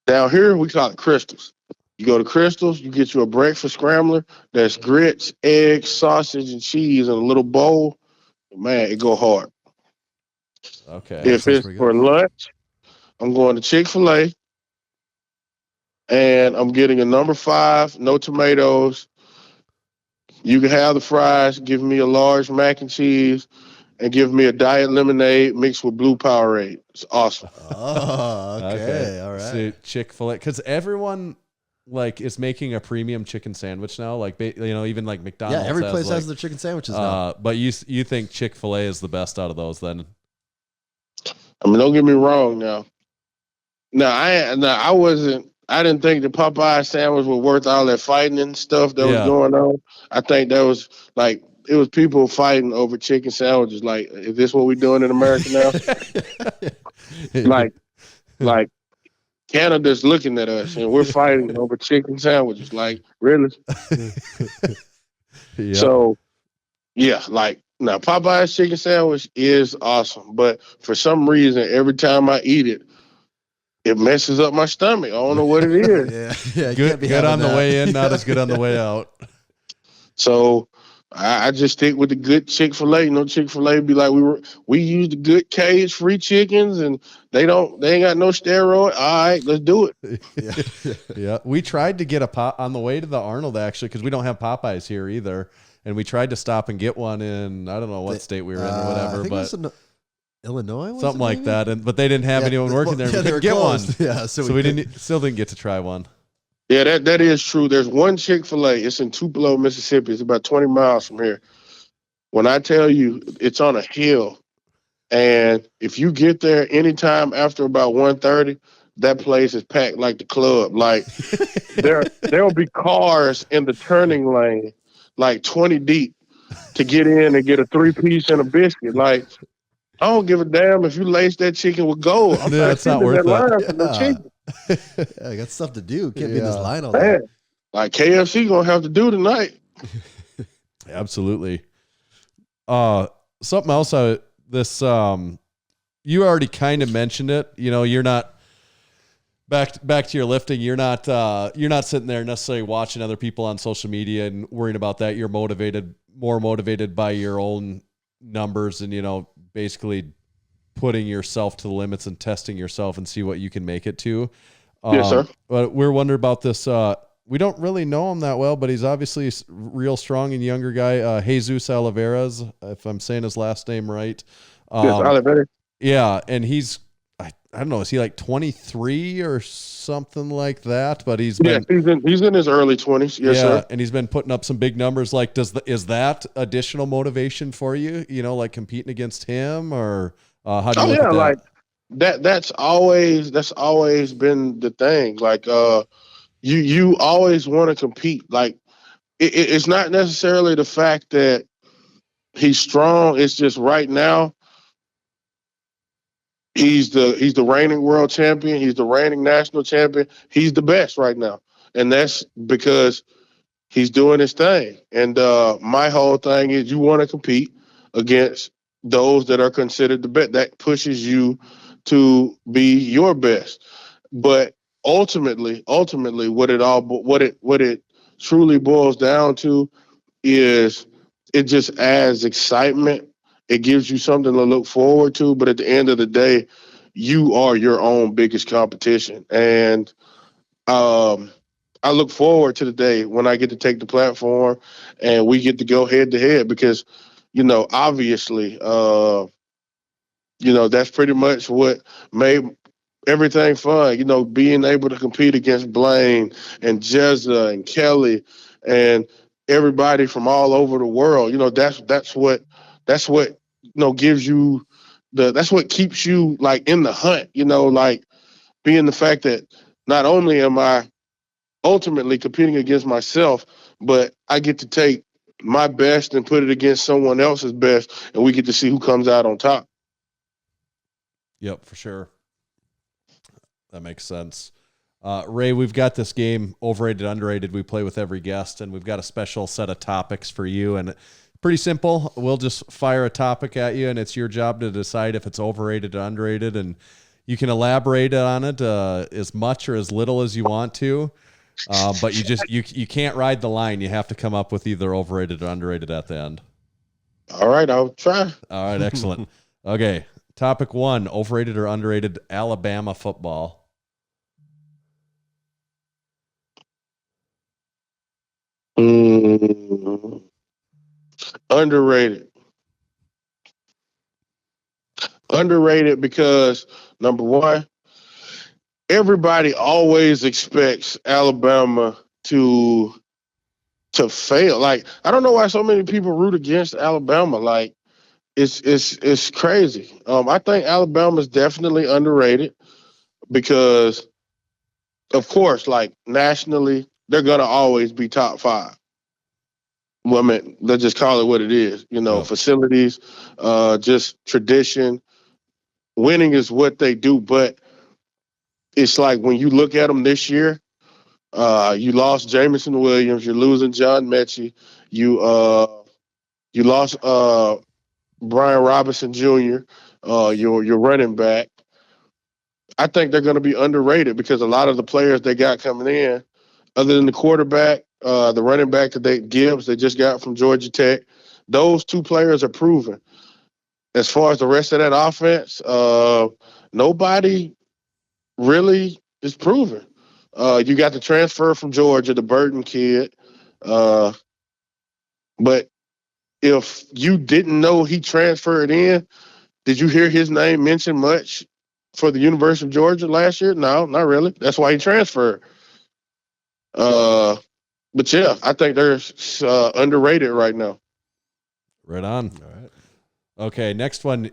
Down here, we call it Crystals. You go to Crystals, you get you a breakfast scrambler that's grits, eggs, sausage, and cheese in a little bowl. Man, it go hard. Okay. If it's for lunch, I'm going to Chick-fil-A, and I'm getting a number 5, no tomatoes. You can have the fries, give me a large mac and cheese, and give me a diet lemonade mixed with blue Powerade. It's awesome. Oh, okay. All right. So Chick-fil-A, because everyone is making a premium chicken sandwich now. Like even like McDonald's. Yeah, every place has their chicken sandwiches now. But you think Chick-fil-A is the best out of those then? I mean, don't get me wrong now. I didn't think the Popeye sandwich was worth all that fighting and stuff that was going on. I think that was it was people fighting over chicken sandwiches. Like, is this what we're doing in America now? like Canada's looking at us and we're fighting over chicken sandwiches. Like, really? Yep. So, yeah, now Popeye's chicken sandwich is awesome, but for some reason, every time I eat it, it messes up my stomach. I don't know what it is. Yeah. Good on the way in, not as good on the way out. So I just stick with the good Chick-fil-A. Chick-fil-A be like, we use the good cage-free chickens, and they ain't got no steroid. All right, let's do it. Yeah. We tried to get on the way to the Arnold actually, because we don't have Popeyes here either, and we tried to stop and get one in I don't know what state we were in or whatever, I think but it was in Illinois, something like that. But they didn't have anyone working there. We couldn't get closed. one. Yeah, so we still didn't get to try one. Yeah, that is true. There's one Chick-fil-A. It's in Tupelo, Mississippi. It's about 20 miles from here. When I tell you, it's on a hill. And if you get there anytime after about 1:30, that place is packed like the club. Like, there'll be cars in the turning lane, like 20 deep, to get in and get a 3-piece and a biscuit. Like, I don't give a damn if you lace that chicken with gold. I'm It's not worth line for no chicken. I got stuff to do. Can't be in this line all day. Man, like KFC gonna have to do tonight. Absolutely. Something else. You already kind of mentioned it. You're not back to your lifting. You're not sitting there necessarily watching other people on social media and worrying about that. You're more motivated by your own numbers and basically putting yourself to the limits and testing yourself and see what you can make it to. Yes, sir. But we're wondering about this. We don't really know him that well, but he's obviously a real strong and younger guy. Jesus Oliveras, if I'm saying his last name right. Yes, Oliveras. Yeah, and he's, I don't know, is he like 23 or something like that? But he's been, he's in his early 20s. Yes, sir. And he's been putting up some big numbers. Like, is that additional motivation for you? Like competing against him, or how do you look at that? Like that's always been the thing. Like, you always want to compete. Like, it's not necessarily the fact that he's strong. It's just right now, he's the reigning world champion. He's the reigning national champion. He's the best right now. And that's because he's doing his thing. And my whole thing is, you want to compete against those that are considered the best. That pushes you to be your best. But ultimately, what it truly boils down to is it just adds excitement. It gives you something to look forward to. But at the end of the day, you are your own biggest competition. And I look forward to the day when I get to take the platform and we get to go head to head because, obviously, that's pretty much what made everything fun. Being able to compete against Blaine and Jezza and Kelly and everybody from all over the world. That's what gives you that's what keeps you like in the hunt. Like being the fact that not only am I ultimately competing against myself, but I get to take my best and put it against someone else's best, and we get to see who comes out on top. Yep, for sure. That makes sense. Ray, we've got this game, Overrated, Underrated, we play with every guest, and we've got a special set of topics for you, and pretty simple. We'll just fire a topic at you, and it's your job to decide if it's overrated or underrated, and you can elaborate on it as much or as little as you want to, but you can't ride the line. You have to come up with either overrated or underrated at the end. All right, I'll try. All right, excellent. Okay, topic 1, overrated or underrated Alabama football. Underrated. Underrated because, number one, everybody always expects Alabama to fail. Like, I don't know why so many people root against Alabama. Like, it's crazy. I think Alabama is definitely underrated because, of course, like nationally, they're gonna always be top 5. Well, I mean, let's just call it what it is. Facilities, just tradition. Winning is what they do, but it's like when you look at them this year, you lost Jamison Williams, you're losing John Mechie, you lost Brian Robinson Jr., your running back. I think they're going to be underrated because a lot of the players they got coming in, other than the quarterback, the running back that Gibbs they just got from Georgia Tech, those 2 players are proven. As far as the rest of that offense, nobody really is proven. You got the transfer from Georgia, the Burton kid. But if you didn't know he transferred in, did you hear his name mentioned much for the University of Georgia last year? No, not really. That's why he transferred. But yeah, I think they're underrated right now. Right on. All right. Okay, next one.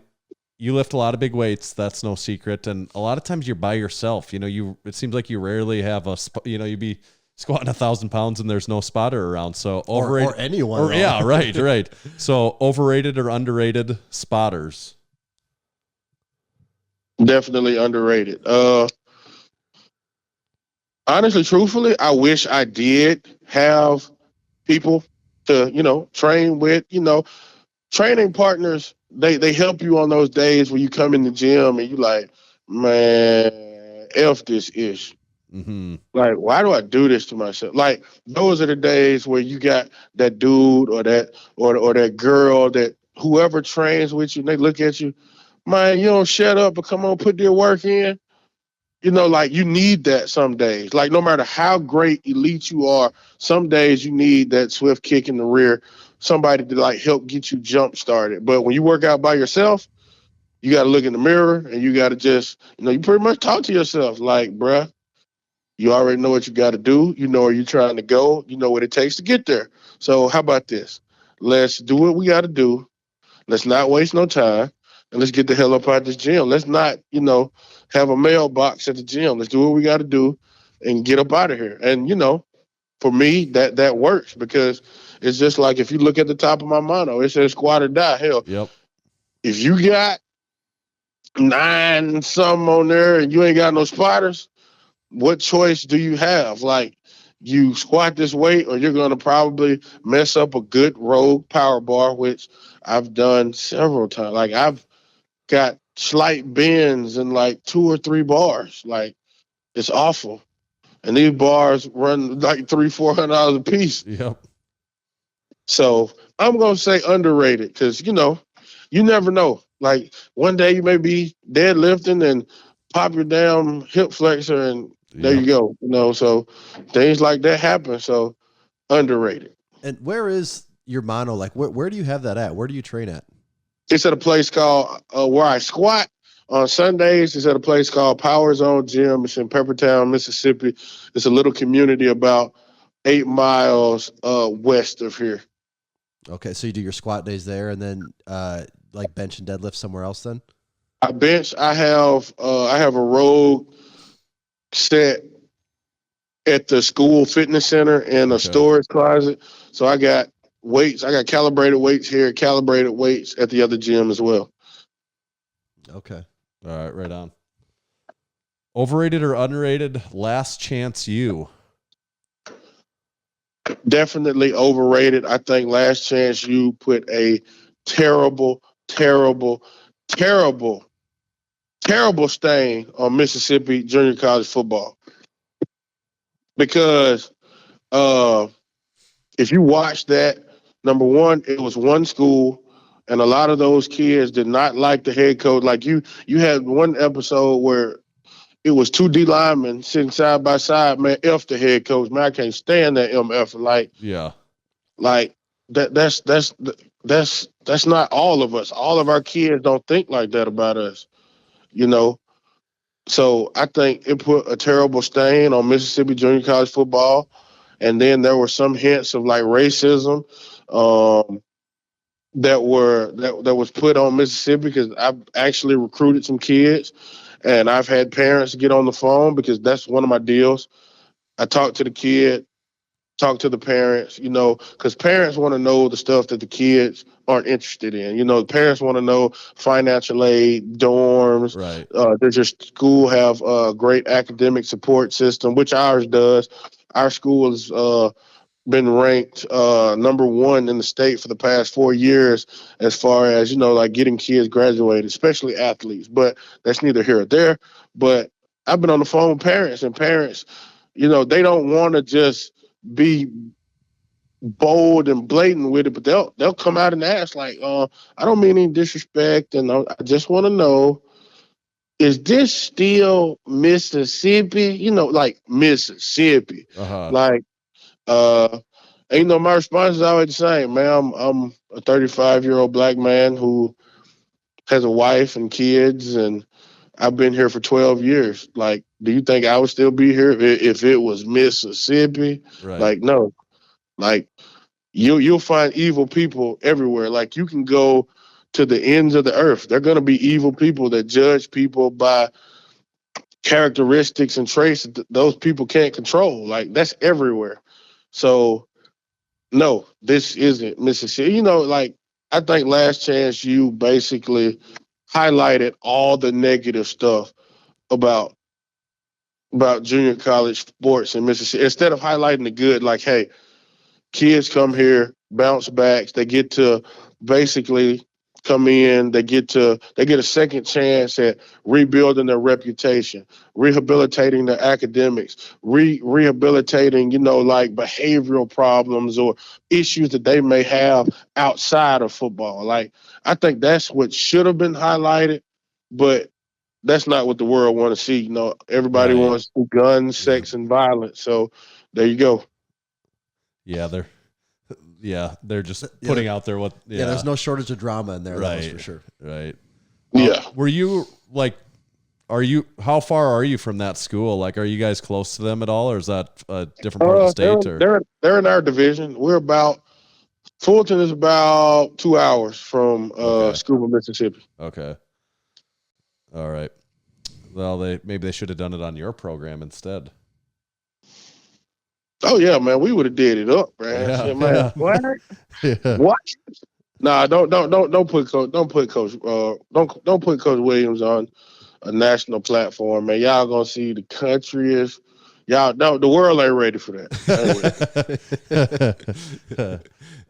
You lift a lot of big weights. That's no secret. And a lot of times you're by yourself. It seems like you rarely have you'd be squatting 1,000 pounds and there's no spotter around. So overrated. Or anyone. Yeah, right. So overrated or underrated spotters? Definitely underrated. Honestly, truthfully, I wish I did have people to, train with, training partners. They help you on those days when you come in the gym and you like, man, F this ish. Mm-hmm. Like, why do I do this to myself? Like, those are the days where you got that dude or that girl that whoever trains with you, and they look at you, man, you don't shut up, but come on, put your work in. Like you need that some days. Like no matter how great elite you are, some days you need that swift kick in the rear, somebody to like help get you jump started. But when you work out by yourself, you got to look in the mirror and you got to just, you pretty much talk to yourself like, bruh, you already know what you got to do. You know where you're trying to go. You know what it takes to get there. So how about this? Let's do what we got to do. Let's not waste no time. And let's get the hell up out of this gym. Let's not, have a mailbox at the gym. Let's do what we got to do and get up out of here. And, for me, that works because it's just like if you look at the top of my motto, it says squat or die. Hell, yep. If you got 9 something on there and you ain't got no spotters, what choice do you have? Like, you squat this weight or you're going to probably mess up a good rogue power bar, which I've done several times. Like, I've got slight bends in like 2 or 3 bars. Like, it's awful. And these bars run like $300-400 a piece. Yep. So I'm gonna say underrated because you never know. Like one day you may be deadlifting and pop your damn hip flexor and there you go. So things like that happen. So underrated. And where is your mono? Like where do you have that at? Where do you train at? It's at a place called where I squat on Sundays. It's at a place called Power Zone Gym. It's in Peppertown, Mississippi. It's a little community about 8 miles west of here. Okay, so you do your squat days there, and then like bench and deadlift somewhere else. Then I bench. I have a rogue set at the school fitness center and a storage closet. So I got weights. I got calibrated weights here, calibrated weights at the other gym as well. Okay. All right, right on. Overrated or underrated? Last Chance U. Definitely overrated. I think Last Chance U put a terrible, terrible, terrible, terrible stain on Mississippi junior college football. Because if you watch that, number one, it was one school, and a lot of those kids did not like the head coach. Like you had one episode where it was 2 D linemen sitting side by side. Man, F the head coach. Man, I can't stand that MF. Like that's not all of us. All of our kids don't think like that about us. So I think it put a terrible stain on Mississippi junior college football. And then there were some hints of like racism that was put on Mississippi because I've actually recruited some kids and I've had parents get on the phone because that's one of my deals. I talk to the kid, talk to the parents, because parents want to know the stuff that the kids aren't interested in. The parents want to know financial aid, dorms. Right. Does your school have a great academic support system, which ours does? Our school has been ranked number 1 in the state for the past 4 years as far as, like getting kids graduated, especially athletes. But that's neither here or there. But I've been on the phone with parents, and parents, they don't want to just be bold and blatant with it, but they'll come out and ask like, I don't mean any disrespect, and I just want to know, is this still Mississippi? Like Mississippi. Like, my response is always the same, man. I'm a 35-year-old black man who has a wife and kids, and I've been here for 12 years. Like, do you think I would still be here if it was Mississippi? Right. Like, no. Like, you'll find evil people everywhere. Like, you can go to the ends of the earth. They're going to be evil people that judge people by characteristics and traits that those people can't control. Like, that's everywhere. So, no, this isn't Mississippi. Like, I think Last Chance U basically highlighted all the negative stuff about junior college sports in Mississippi instead of highlighting the good. Like, hey, kids come here, bounce backs. They get to basically come in. They get a second chance at rebuilding their reputation, rehabilitating their academics, rehabilitating, like behavioral problems or issues that they may have outside of football. Like, I think that's what should have been highlighted, but that's not what the world want to see. Everybody wants guns, sex, and violence. So there you go. Yeah, they're just putting out there what. Yeah. There's no shortage of drama in there. That was for sure. Right. Yeah. Were you like? How far are you from that school? Like, are you guys close to them at all, or is that a different part of the state? They're in our division. Fulton is about 2 hours from Scuba, Mississippi. Okay. All right. Well, maybe they should have done it on your program instead. Oh yeah, man, we would have did it up, man. Yeah, Man. yeah. What? Yeah. What? Nah, don't put Coach Williams on a national platform, man. Y'all gonna see the country the world ain't ready for that.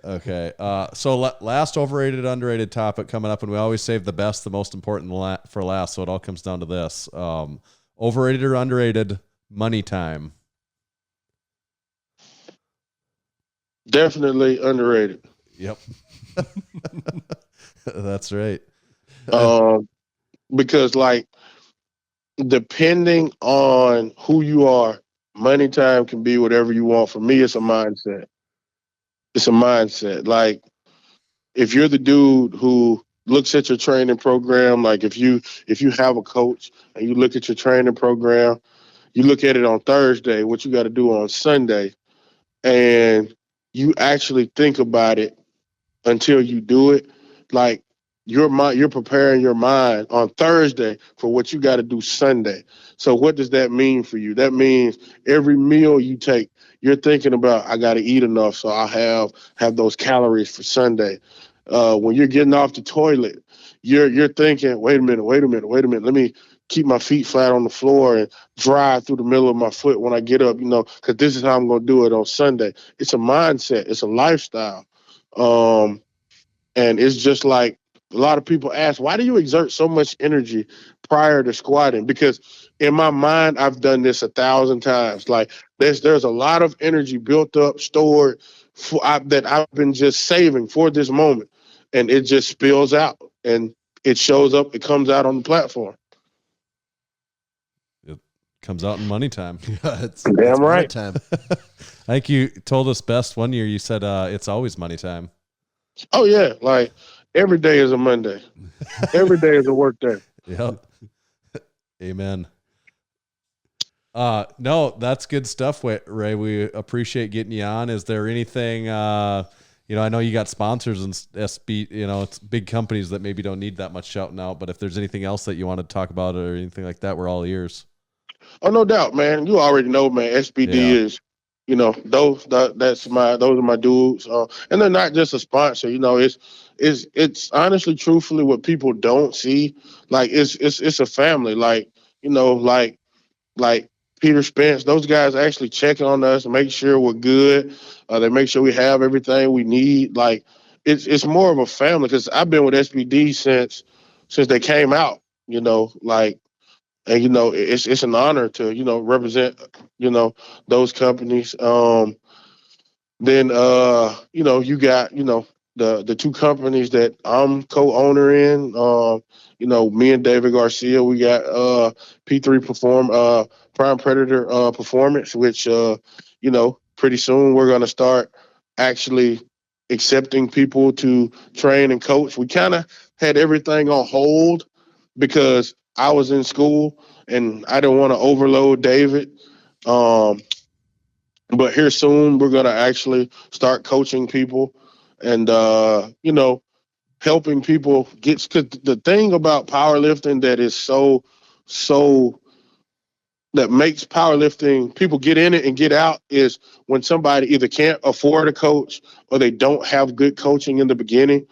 Okay. So last overrated, underrated topic coming up, and we always save the best, the most important for last. So it all comes down to this: overrated or underrated money time. Definitely underrated. Yep. That's right. Because like depending on who you are, money time can be whatever you want. For me, it's a mindset. It's a mindset. Like if you're the dude who looks at your training program, like if you have a coach and you look at your training program, you look at it on Thursday, what you got to do on Sunday, and you actually think about it until you do it. Like you're preparing your mind on Thursday for what you got to do Sunday. So what does that mean for you? That means every meal you take, you're thinking about, I got to eat enough so I have those calories for Sunday. When you're getting off the toilet, you're thinking, wait a minute. Let me keep my feet flat on the floor and drive through the middle of my foot when I get up, because this is how I'm going to do it on Sunday. It's a mindset. It's a lifestyle. And it's just like a lot of people ask, why do you exert so much energy prior to squatting? Because in my mind, I've done this 1,000 times. Like there's a lot of energy built up, stored that I've been just saving for this moment. And it just spills out and it shows up. It comes out on the platform. It comes out in money time. It's Damn money right. time. I think you told us best one year. You said it's always money time. Oh, yeah. Like every day is a Monday. Every day is a work day. Yep. Amen. No, that's good stuff, Ray. We appreciate getting you on. Is there anything, I know you got sponsors and SB, it's big companies that maybe don't need that much shouting out, but if there's anything else that you want to talk about or anything like that, we're all ears. Oh, no doubt, man. You already know, man. SBD is, those are my dudes. And they're not just a sponsor. It's honestly, truthfully, what people don't see. Like it's a family. Like like Peter Spence. Those guys actually check on us and make sure we're good. They make sure we have everything we need. Like it's more of a family because I've been with SBD since they came out. And it's an honor to represent those companies. Then you got the two companies that I'm co-owner in. Me and David Garcia, we got P3 Prime Predator Performance, which pretty soon we're gonna start actually accepting people to train and coach. We kind of had everything on hold because I was in school and I didn't want to overload David. But here soon, we're going to actually start coaching people and, helping people get, because the thing about powerlifting that is so that makes powerlifting, people get in it and get out is when somebody either can't afford a coach or they don't have good coaching in the beginning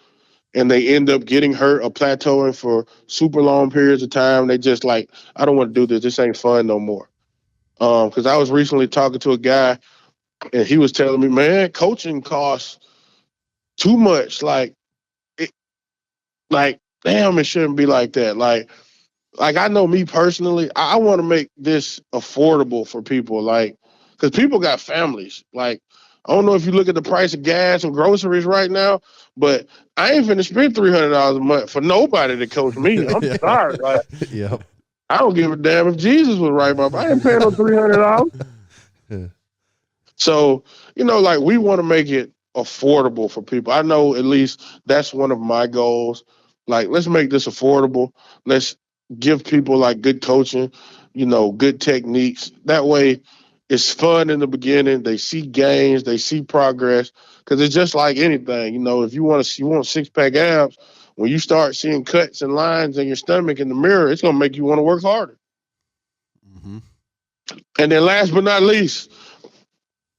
and they end up getting hurt or plateauing for super long periods of time. They just like, I don't want to do this. This ain't fun no more. Because I was recently talking to a guy and he was telling me, man, coaching costs too much. Like, damn, it shouldn't be like that. Like I know me personally, I want to make this affordable for people. Like, because people got families. Like, I don't know if you look at the price of gas and groceries right now, but I ain't finna spend $300 a month for nobody to coach me. I'm sorry. Like, Yep. I don't give a damn if Jesus was right, but I ain't paying no $300. So, like we want to make it affordable for people. I know at least that's one of my goals. Like, let's make this affordable. Let's give people like good coaching, good techniques. That way it's fun in the beginning. They see gains, they see progress. Cause it's just like anything, if you want 6-pack abs, when you start seeing cuts and lines in your stomach in the mirror, it's going to make you want to work harder. Mm-hmm. And then last but not least,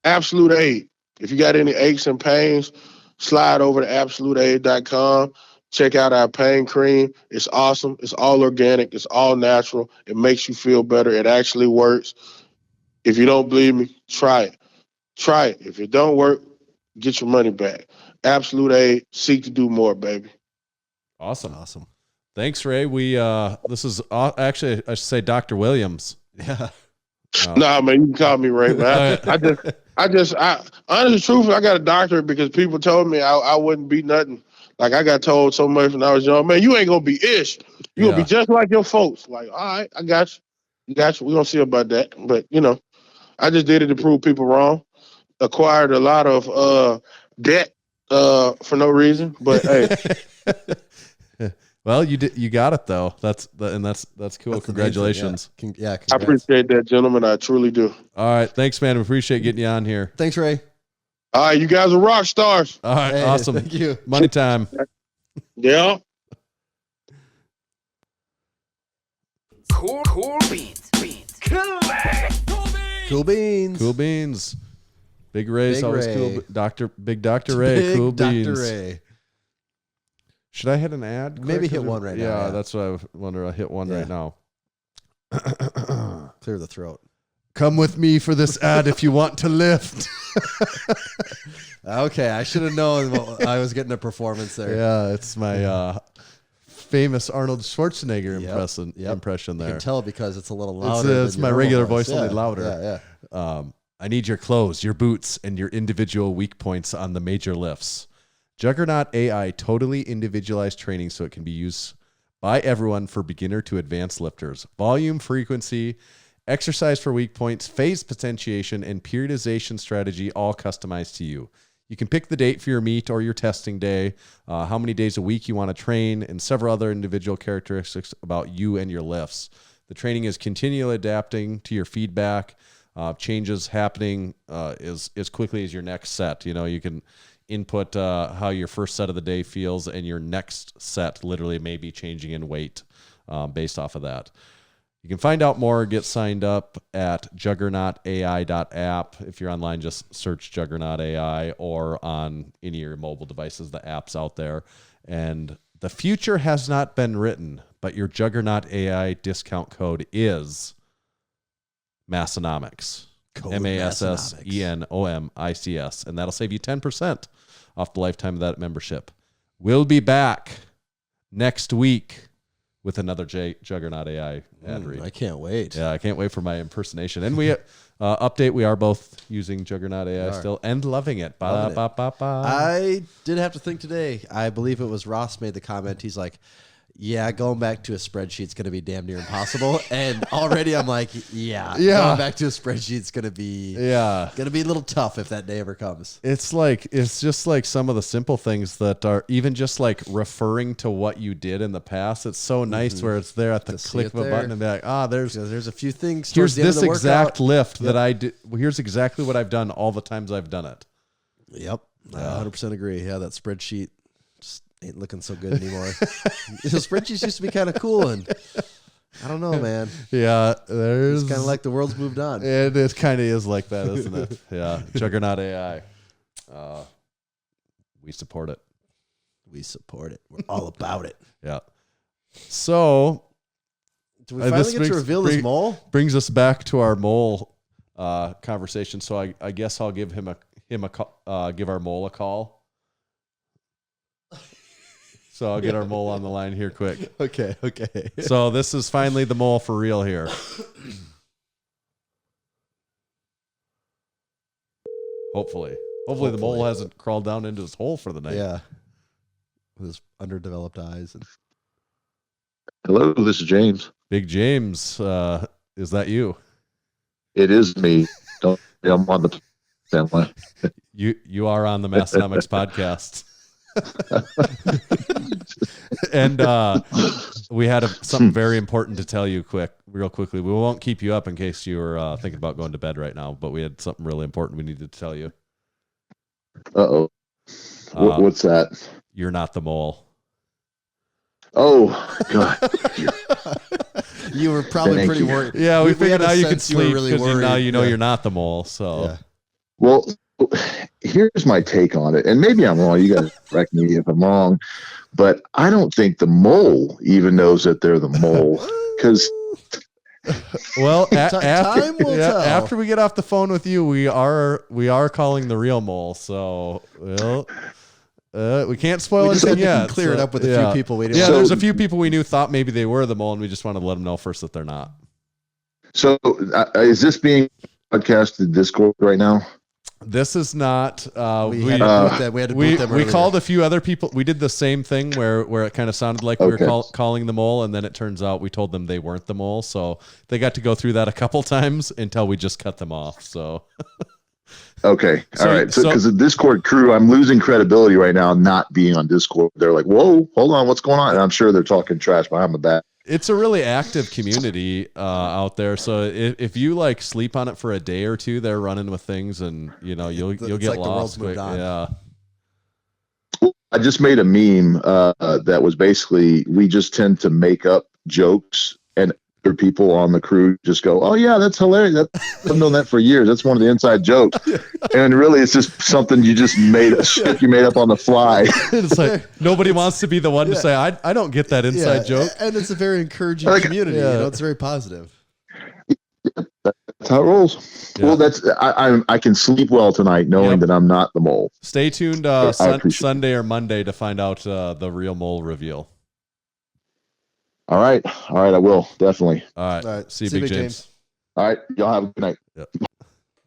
Absolute Aid. If you got any aches and pains, slide over to absoluteaid.com. Check out our pain cream. It's awesome. It's all organic. It's all natural. It makes you feel better. It actually works. If you don't believe me, try it. Try it. If it don't work, get your money back. absolute A. Seek to do more, baby. Awesome. Thanks, Ray. We this is actually I should say Dr. Williams. Yeah. Nah, man, you can call me Ray, man. I honestly, truthfully, I got a doctorate because people told me I wouldn't be nothing. Like I got told so much when I was young, man, you ain't gonna be ish. You gonna be just like your folks. Like, all right, I got you. You got you. We're gonna see about that. But I just did it to prove people wrong. Acquired a lot of debt for no reason. But hey. Well, you got it though. That's cool. That's Congratulations. Yeah, I appreciate that, gentlemen. I truly do. All right, thanks, man. We appreciate getting you on here. Thanks, Ray. All right, you guys are rock stars. All right, awesome. Thank you. Money time. Yeah. Cool beans. Cool beans. Cool beans. Big Ray's Big always Ray. cool. Big Dr. Ray. Cool beans. Dr. Ray. Should I hit an ad? Maybe quick? hit one right now. Yeah, Yeah. that's what I wonder. I'll hit one right now. Clear the throat. Come with me for this ad if you want to lift. Okay, I should have known I was getting a performance there. Yeah, it's my famous Arnold Schwarzenegger impression there. You can tell because it's a little louder. It's my regular voice, only Yeah, louder. Yeah. I need your clothes, your boots, and your individual weak points on the major lifts. Juggernaut AI totally individualized training so it can be used by everyone for beginner to advanced lifters. Volume, frequency, exercise for weak points, phase potentiation, and periodization strategy all customized to you. You can pick the date for your meet or your testing day, how many days a week you want to train, and several other individual characteristics about you and your lifts. The training is continually adapting to your feedback, changes happening as quickly as your next set. You can input how your first set of the day feels, and your next set literally may be changing in weight based off of that. You can find out more, get signed up at juggernautai.app. If you're online, just search Juggernaut AI, or on any of your mobile devices, the app's out there. And the future has not been written, but your Juggernaut AI discount code is Massenomics. Massenomics. And that'll save you 10% off the lifetime of that membership. We'll be back next week with another Juggernaut AI ad read. I can't wait. Yeah, I can't wait for my impersonation. And we update, we are both using Juggernaut AI still and loving it. I did have to think today. I believe it was Ross made the comment. He's like, yeah, going back to a spreadsheet's going to be damn near impossible. And already I'm like, yeah, going back to a spreadsheet's going to be a little tough if that day ever comes. It's just like some of the simple things that are even just like referring to what you did in the past. It's so nice where it's there at the click of a button and be like, there's a few things. Here's this exact lift that I did. Here's exactly what I've done all the times I've done it. Yep. I 100% agree. Yeah, that spreadsheet just ain't looking so good anymore. Spreadsheets used to be kind of cool, and I don't know, man. Yeah, it's kind of like the world's moved on. It kind of is like that, isn't it? Yeah, Juggernaut AI. We support it. We support it. We're all about it. Yeah. So, do we finally get to reveal this mole? Brings us back to our mole conversation. So I guess I'll give give our mole a call. So I'll get our mole on the line here quick. Okay. So this is finally the mole for real here. Hopefully the mole hasn't crawled down into his hole for the night. Yeah. With his underdeveloped eyes. Hello, this is James. Big James, is that you? It is me. I'm on the family. You are on the Massenomics podcast. And we had something very important to tell you real quickly. We won't keep you up in case you were thinking about going to bed right now, but we had something really important we needed to tell you. Uh-oh. What's that? You're not the mole. Oh, God. You were probably pretty worried. Yeah, we figured now you can sleep because really now you know you're not the mole. So, yeah. Well, here's my take on it, and maybe I'm wrong. You guys correct me if I'm wrong, but I don't think the mole even knows that they're the mole because. Well, time will tell. After we get off the phone with you, we are calling the real mole. So, We can't spoil We just anything had to yet. clear it up with a few people we didn't Yeah, want. there's a few people we knew thought maybe they were the mole, and we just wanted to let them know first that they're not. So is this being broadcast to Discord right now? This is not. We had to boot them we earlier. called a few other people. We did the same thing where it kind of sounded like we were calling the mole, and then it turns out we told them they weren't the mole. So they got to go through that a couple times until we just cut them off. So. Okay. All right. So because the Discord crew, I'm losing credibility right now not being on Discord. They're like, whoa, hold on, what's going on? And I'm sure they're talking trash behind my back. It's a really active community out there. So if you like sleep on it for a day or two, they're running with things, and you'll get like the lost. world's moved on. Yeah. I just made a meme that was basically we just tend to make up jokes, and other people on the crew just go, "Oh yeah, that's hilarious. I've known that for years. That's one of the inside jokes." And really, it's just something you just made up on the fly. It's like nobody wants to be the one to say, "I don't get that inside joke." And it's a very encouraging community. It's very positive. That's how it rolls. Yeah. Well, that's I can sleep well tonight knowing that I'm not the mole. Stay tuned Sunday or Monday to find out the real mole reveal. All right, I will definitely. All right. See you, Big James. All right, y'all have a good night. Yep.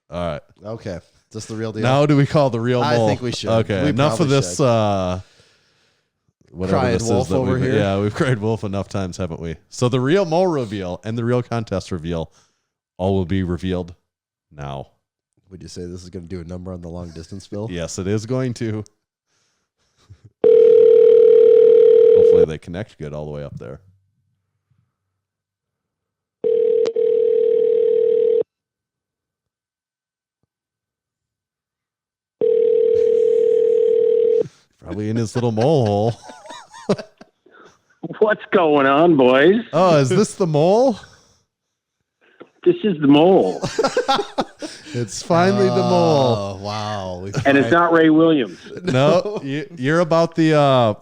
All right. Okay, is this the real deal? Now do we call the real mole? I think we should. Okay, enough of this. Whatever Crying this wolf is that over here. Yeah, we've cried wolf enough times, haven't we? So the real mole reveal and the real contest reveal all will be revealed now. Would you say this is going to do a number on the long distance, Bill? Yes, it is going to. Hopefully they connect good all the way up there. Probably in his little mole hole. What's going on, boys? Oh, is this the mole? This is the mole. It's finally the mole. Oh, wow. And it's not Ray Williams. No, you're about the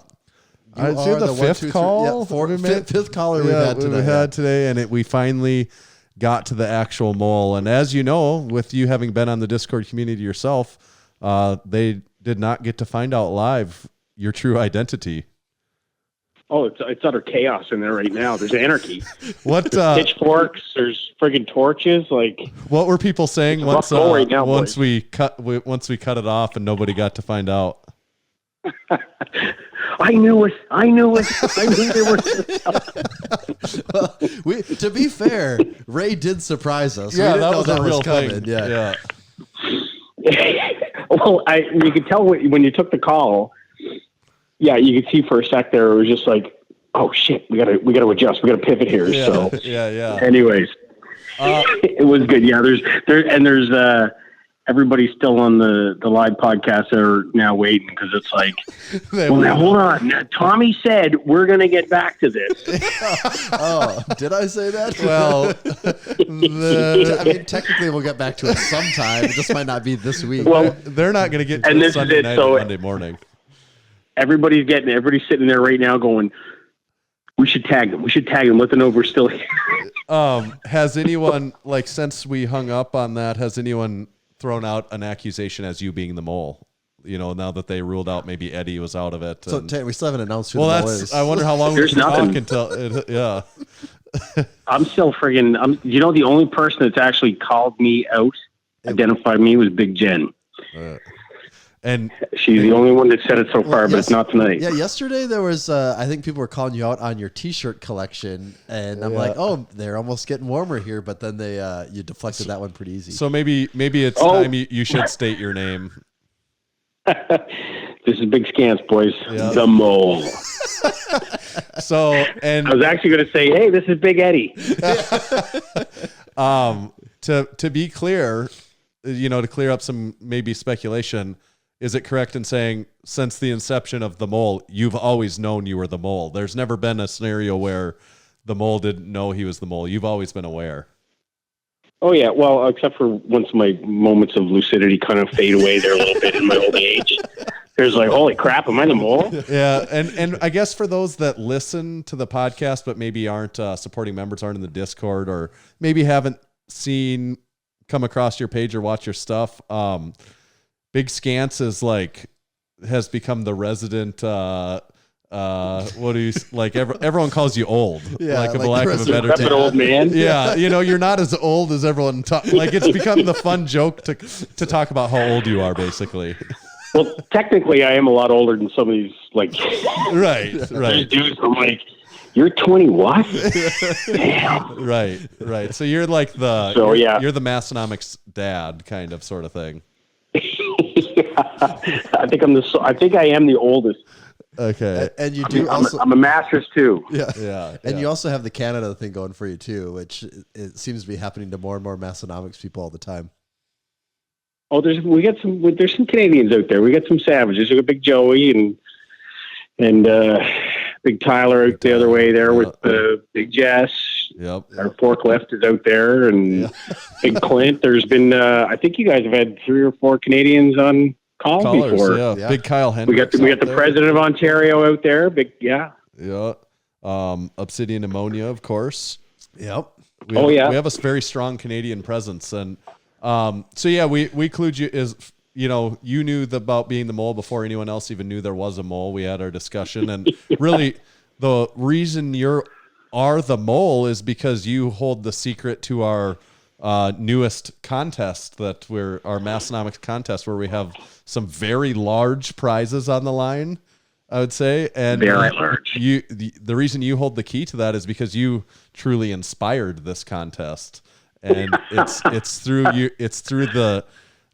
you're the fifth call. Fifth caller we had today, and we finally got to the actual mole. And as you know, with you having been on the Discord community yourself, they did not get to find out live your true identity. Oh, it's utter chaos in there right now. There's anarchy. What there's pitchforks? There's friggin' torches. Like, what were people saying once right now, once we cut it off and nobody got to find out? I knew it. I knew there were. Well, to be fair, Ray did surprise us. Yeah, we didn't that was know a real coming. thing. Yeah. Well, you could tell when you took the call. Yeah, you could see for a sec there. It was just like, oh shit, we gotta adjust. We gotta pivot here. Yeah, so yeah. Anyways, it was good. Yeah, there's everybody's still on the live podcast. They're now waiting because it's like, well, now hold on. Now, Tommy said we're gonna get back to this. Oh, did I say that? Well, I mean, technically we'll get back to it sometime. It just might not be this week. Well, they're not gonna get to and it this Sunday is it, night so or Monday morning. Everybody's sitting there right now going, we should tag them. Let them know we're still here. Has anyone, like, since we hung up on that, has anyone thrown out an accusation as you being the mole? You know, now that they ruled out maybe Eddie was out of it. So we still haven't announced who well, the mole is. I wonder how long we can talk until yeah. I'm still friggin'. You know, the only person that's actually called me out, identified me, was Big Jen. And she's the only one that said it so far, but it's not tonight. Yeah, yesterday there was, I think people were calling you out on your T-shirt collection, and I'm like, oh, they're almost getting warmer here, but then you deflected that one pretty easy. So maybe it's time you should state your name. This is Big Scants, boys. Yeah. The mole. So, and I was actually going to say, hey, this is Big Eddie. To be clear, to clear up some maybe speculation. Is it correct in saying since the inception of the mole, you've always known you were the mole? There's never been a scenario where the mole didn't know he was the mole. You've always been aware. Oh, yeah. Well, except for once my moments of lucidity kind of fade away there a little bit in my old age. There's like, holy crap, am I the mole? Yeah. And I guess for those that listen to the podcast, but maybe aren't supporting members, aren't in the Discord, or maybe haven't come across your page or watch your stuff, Big Scants is like has become the resident. What do you like? Everyone calls you old, like a lack of a better term. Old man. Yeah, you're not as old as everyone. Like it's become the fun joke to talk about how old you are, basically. Well, technically, I am a lot older than some of these. Like, right. Dudes, I'm like, you're 20 what? Damn. Right. So you're like you're the Massenomics dad, kind of, sort of thing. I think I am the oldest. Okay. And you do also. I'm a master's too. Yeah. And you also have the Canada thing going for you too, which it seems to be happening to more and more Massenomics people all the time. Oh, there's some Canadians out there. We got some savages. We got Big Joey and Big Tyler out the other way there with Big Jess. Yep. Our forklift is out there, and Big Clint. There's been I think you guys have had 3 or 4 Canadians on call before. Yeah. Big Kyle Hendricks. We got the president of Ontario out there. Yeah. Obsidian Ammonia, of course. Yep. We have a very strong Canadian presence, and we clued you you knew about being the mole before anyone else even knew there was a mole. We had our discussion, and really the reason you are the mole is because you hold the secret to our newest contest our Massenomics contest, where we have some very large prizes on the line, I would say. And very large. The reason you hold the key to that is because you truly inspired this contest. And it's through you. It's through the.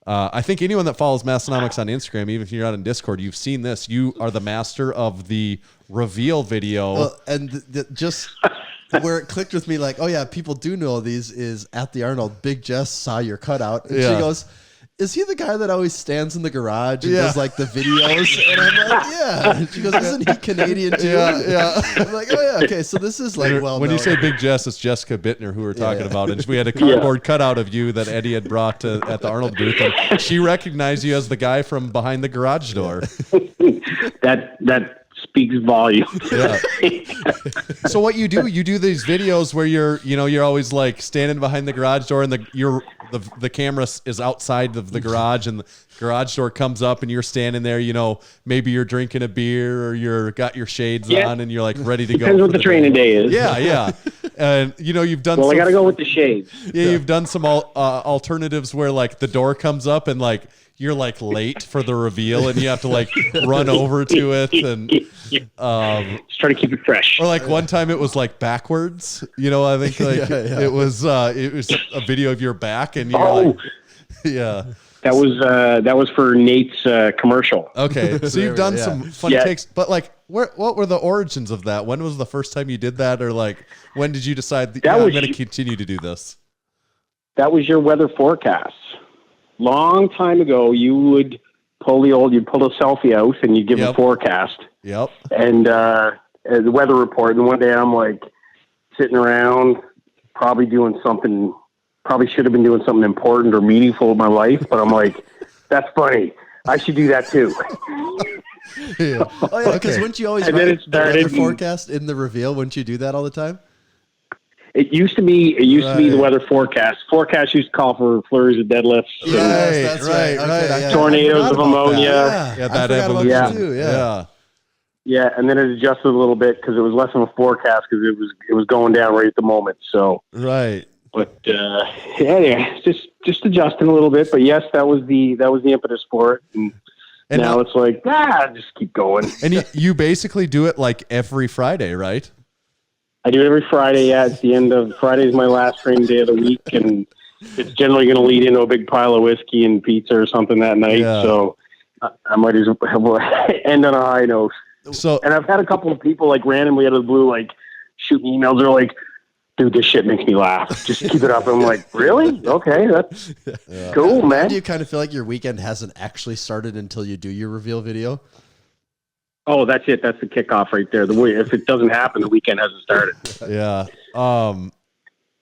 I think anyone that follows Massenomics on Instagram, even if you're not in Discord, you've seen this. You are the master of the reveal video. Well, and just where it clicked with me, like, oh yeah, people do know these. Is at the Arnold. Big Jess saw your cutout, and she goes, "Is he the guy that always stands in the garage and does like the videos?" And I'm like, "Yeah." And she goes, "Isn't he Canadian too?" Yeah. I'm like, "Oh yeah, okay." So this is like, well, when you say Big Jess, it's Jessica Bittner who we're talking about, and we had a cardboard cutout of you that Eddie had brought at the Arnold booth, and she recognized you as the guy from behind the garage door. That speaks volumes. Yeah. So what you do these videos where you're always like standing behind the garage door, and the camera is outside of the garage, and the garage door comes up, and you're standing there. Maybe you're drinking a beer, or got your shades on, and you're like ready to go. Depends what the training day is. Yeah. And you've done. Well, I got to go with the shades. Yeah, you've done some alternatives where like the door comes up, and like you're like late for the reveal, and you have to like run over to it, and just try to keep it fresh. Or like one time it was like backwards. I think like it was a video of your back, and you're like, yeah. That was for Nate's commercial. Okay, so you've done some funny takes, but like, what were the origins of that? When was the first time you did that, or like, when did you decide I'm going to continue to do this? That was your weather forecast. Long time ago, you'd pull a selfie out and you'd give a forecast. Yep. And the weather report. And one day I'm like sitting around, probably should have been doing something important or meaningful in my life. But I'm like, that's funny. I should do that too. Yeah. Oh yeah, because wouldn't you always write the weather forecast in the reveal? Wouldn't you do that all the time? It used to be the weather forecast. Forecast used to call for flurries of deadlifts. Yes, that's right. Okay, tornadoes of ammonia. Yeah, that evolution. Too, yeah. Yeah, and then it adjusted a little bit because it was less of a forecast because it was going down right at the moment. So right. But just adjusting a little bit. But yes, that was the impetus for it. And now it's like just keep going. And you basically do it like every Friday, right? I do it every Friday. Yeah, it's the end of Friday is my last training day of the week, and it's generally going to lead into a big pile of whiskey and pizza or something that night. Yeah. So I might as well end on a high note. So, and I've had a couple of people like randomly out of the blue like shoot me emails. They're like, "Dude, this shit makes me laugh. Just keep it up." And I'm like, "Really? Okay, that's cool, man." Do you kind of feel like your weekend hasn't actually started until you do your reveal video? Oh, that's it. That's the kickoff right there. If it doesn't happen, the weekend hasn't started. Yeah.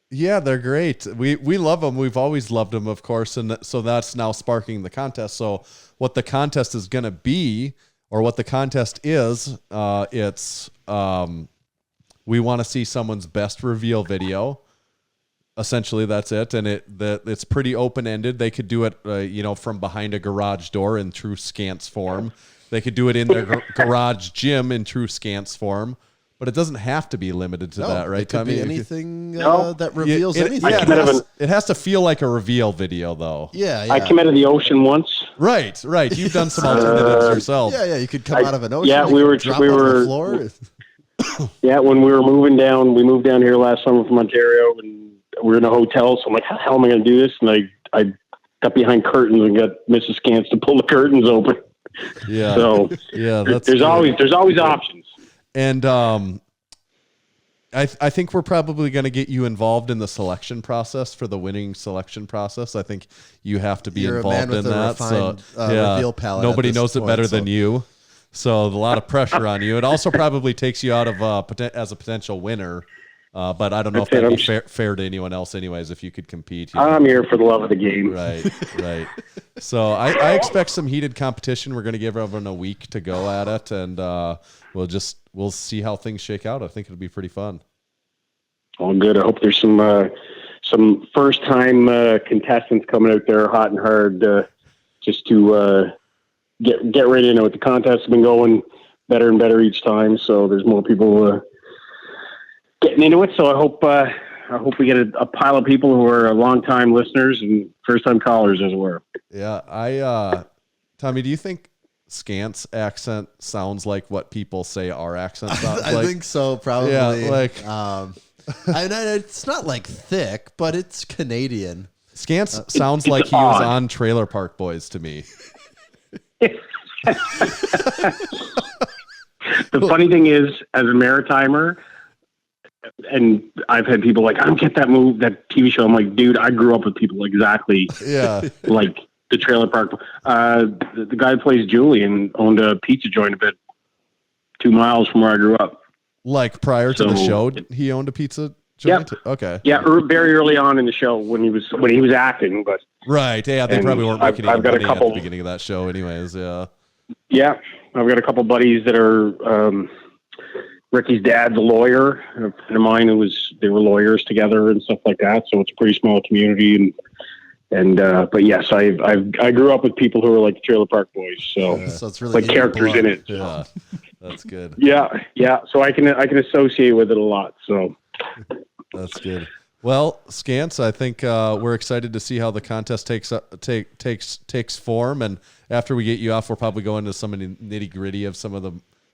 Yeah, they're great. We love them. We've always loved them, of course. And so that's now sparking the contest. So what the contest is going to be, or what the contest is, it's we want to see someone's best reveal video. Essentially, that's it. And it's pretty open-ended. They could do it, from behind a garage door in true scants form. They could do it in their garage gym in true Scance form. But it doesn't have to be limited to that, right, it could Tommy? be anything that reveals anything. Yeah, it has to feel like a reveal video, though. Yeah. I came out of the ocean once. Right. You've done some alternatives yourself. Yeah. You could come out of an ocean. Yeah, we were on the floor. Yeah, when we were moving down, we moved down here last summer from Ontario, and we were in a hotel. So I'm like, how the hell am I going to do this? And I got behind curtains and got Mrs. Scance to pull the curtains open. Yeah. So there's always options. And I think we're probably going to get you involved in the selection process for the winning selection process. I think you have to be involved in that. Refined, so reveal palette nobody knows it better than you. So a lot of pressure on you. It also probably takes you out of as a potential winner. But I don't know if that'd be fair to anyone else anyways, if you could compete. I'm here for the love of the game. Right. So I expect some heated competition. We're going to give everyone a week to go at it, and we'll see how things shake out. I think it'll be pretty fun. All good. I hope there's some first-time contestants coming out there hot and hard just to get ready to know it. The contest has been going better and better each time, so there's more people getting into it. So I hope we get a pile of people who are long-time listeners and first-time callers, as it were. Yeah, Tommy, do you think Scance accent sounds like what people say our accent sounds like? I think so, probably. Yeah, it's not like thick, but it's Canadian. Scance sounds like he was on Trailer Park Boys to me. The funny thing is, as a Maritimer, and I've had people like, I don't get that TV show. I'm like, dude, I grew up with people exactly like the Trailer Park. The guy who plays Julian owned a pizza joint about 2 miles from where I grew up. Like prior to the show, he owned a pizza joint? Yep. Okay. Yeah, very early on in the show when he was acting, but right. Yeah, they probably weren't making any money at the beginning of that show, anyways. Yeah. Yeah, I've got a couple buddies that are. Ricky's dad's a lawyer. A friend of mine they were lawyers together and stuff like that. So it's a pretty small community, but yes, I grew up with people who are like the Trailer Park Boys. So it's really like characters in it. Yeah, that's good. Yeah. So I can associate with it a lot. So that's good. Well, Scance, I think we're excited to see how the contest takes form, and after we get you off, we'll probably go into some of the nitty gritty of some of the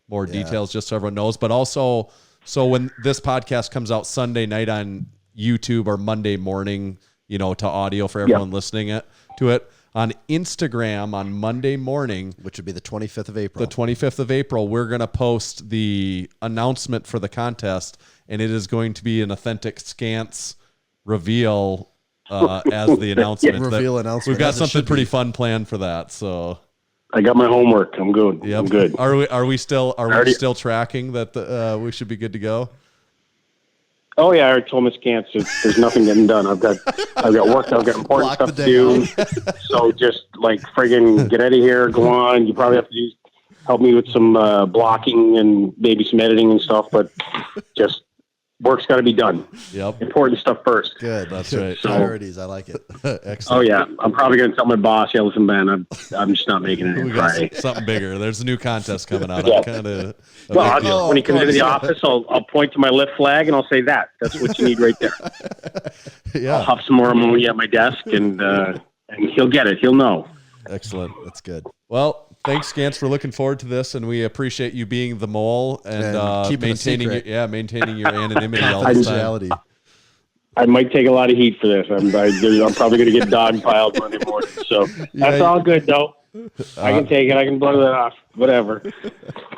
more details, just so everyone knows. But also, so when this podcast comes out Sunday night on YouTube or Monday morning, to audio for everyone listening to it, on Instagram on Monday morning, which would be the 25th of April. The 25th of April, we're going to post the announcement for the contest, and it is going to be an authentic Scance reveal as the announcement. Announcement. We've got something pretty fun planned for that. So I got my homework. I'm good. Yep. I'm good. Are we still tracking that we should be good to go? Oh yeah, I told Miss Scance there's nothing getting done. I've got work. I've got important stuff to do. So just like friggin' get out of here. Go on. You probably have to help me with some blocking and maybe some editing and stuff. But just work's got to be done. Yep. Important stuff first. Good. That's right. Priorities. I like it. Excellent. Oh yeah, I'm probably gonna tell my boss, yeah, listen, man, I'm just not making it. We got something bigger. There's a new contest coming out. Yeah. Well, when he comes into the office, I'll point to my lift flag and I'll say that's what you need right there. Yeah. I'll huff some more ammonia at my desk and he'll get it. He'll know. Excellent. That's good. Well, thanks, Scance, for looking forward to this, and we appreciate you being the mole and maintaining your anonymity all the time. I might take a lot of heat for this. I'm probably going to get dogpiled Monday morning. So that's all good, though. I can take it. I can blow that off. Whatever.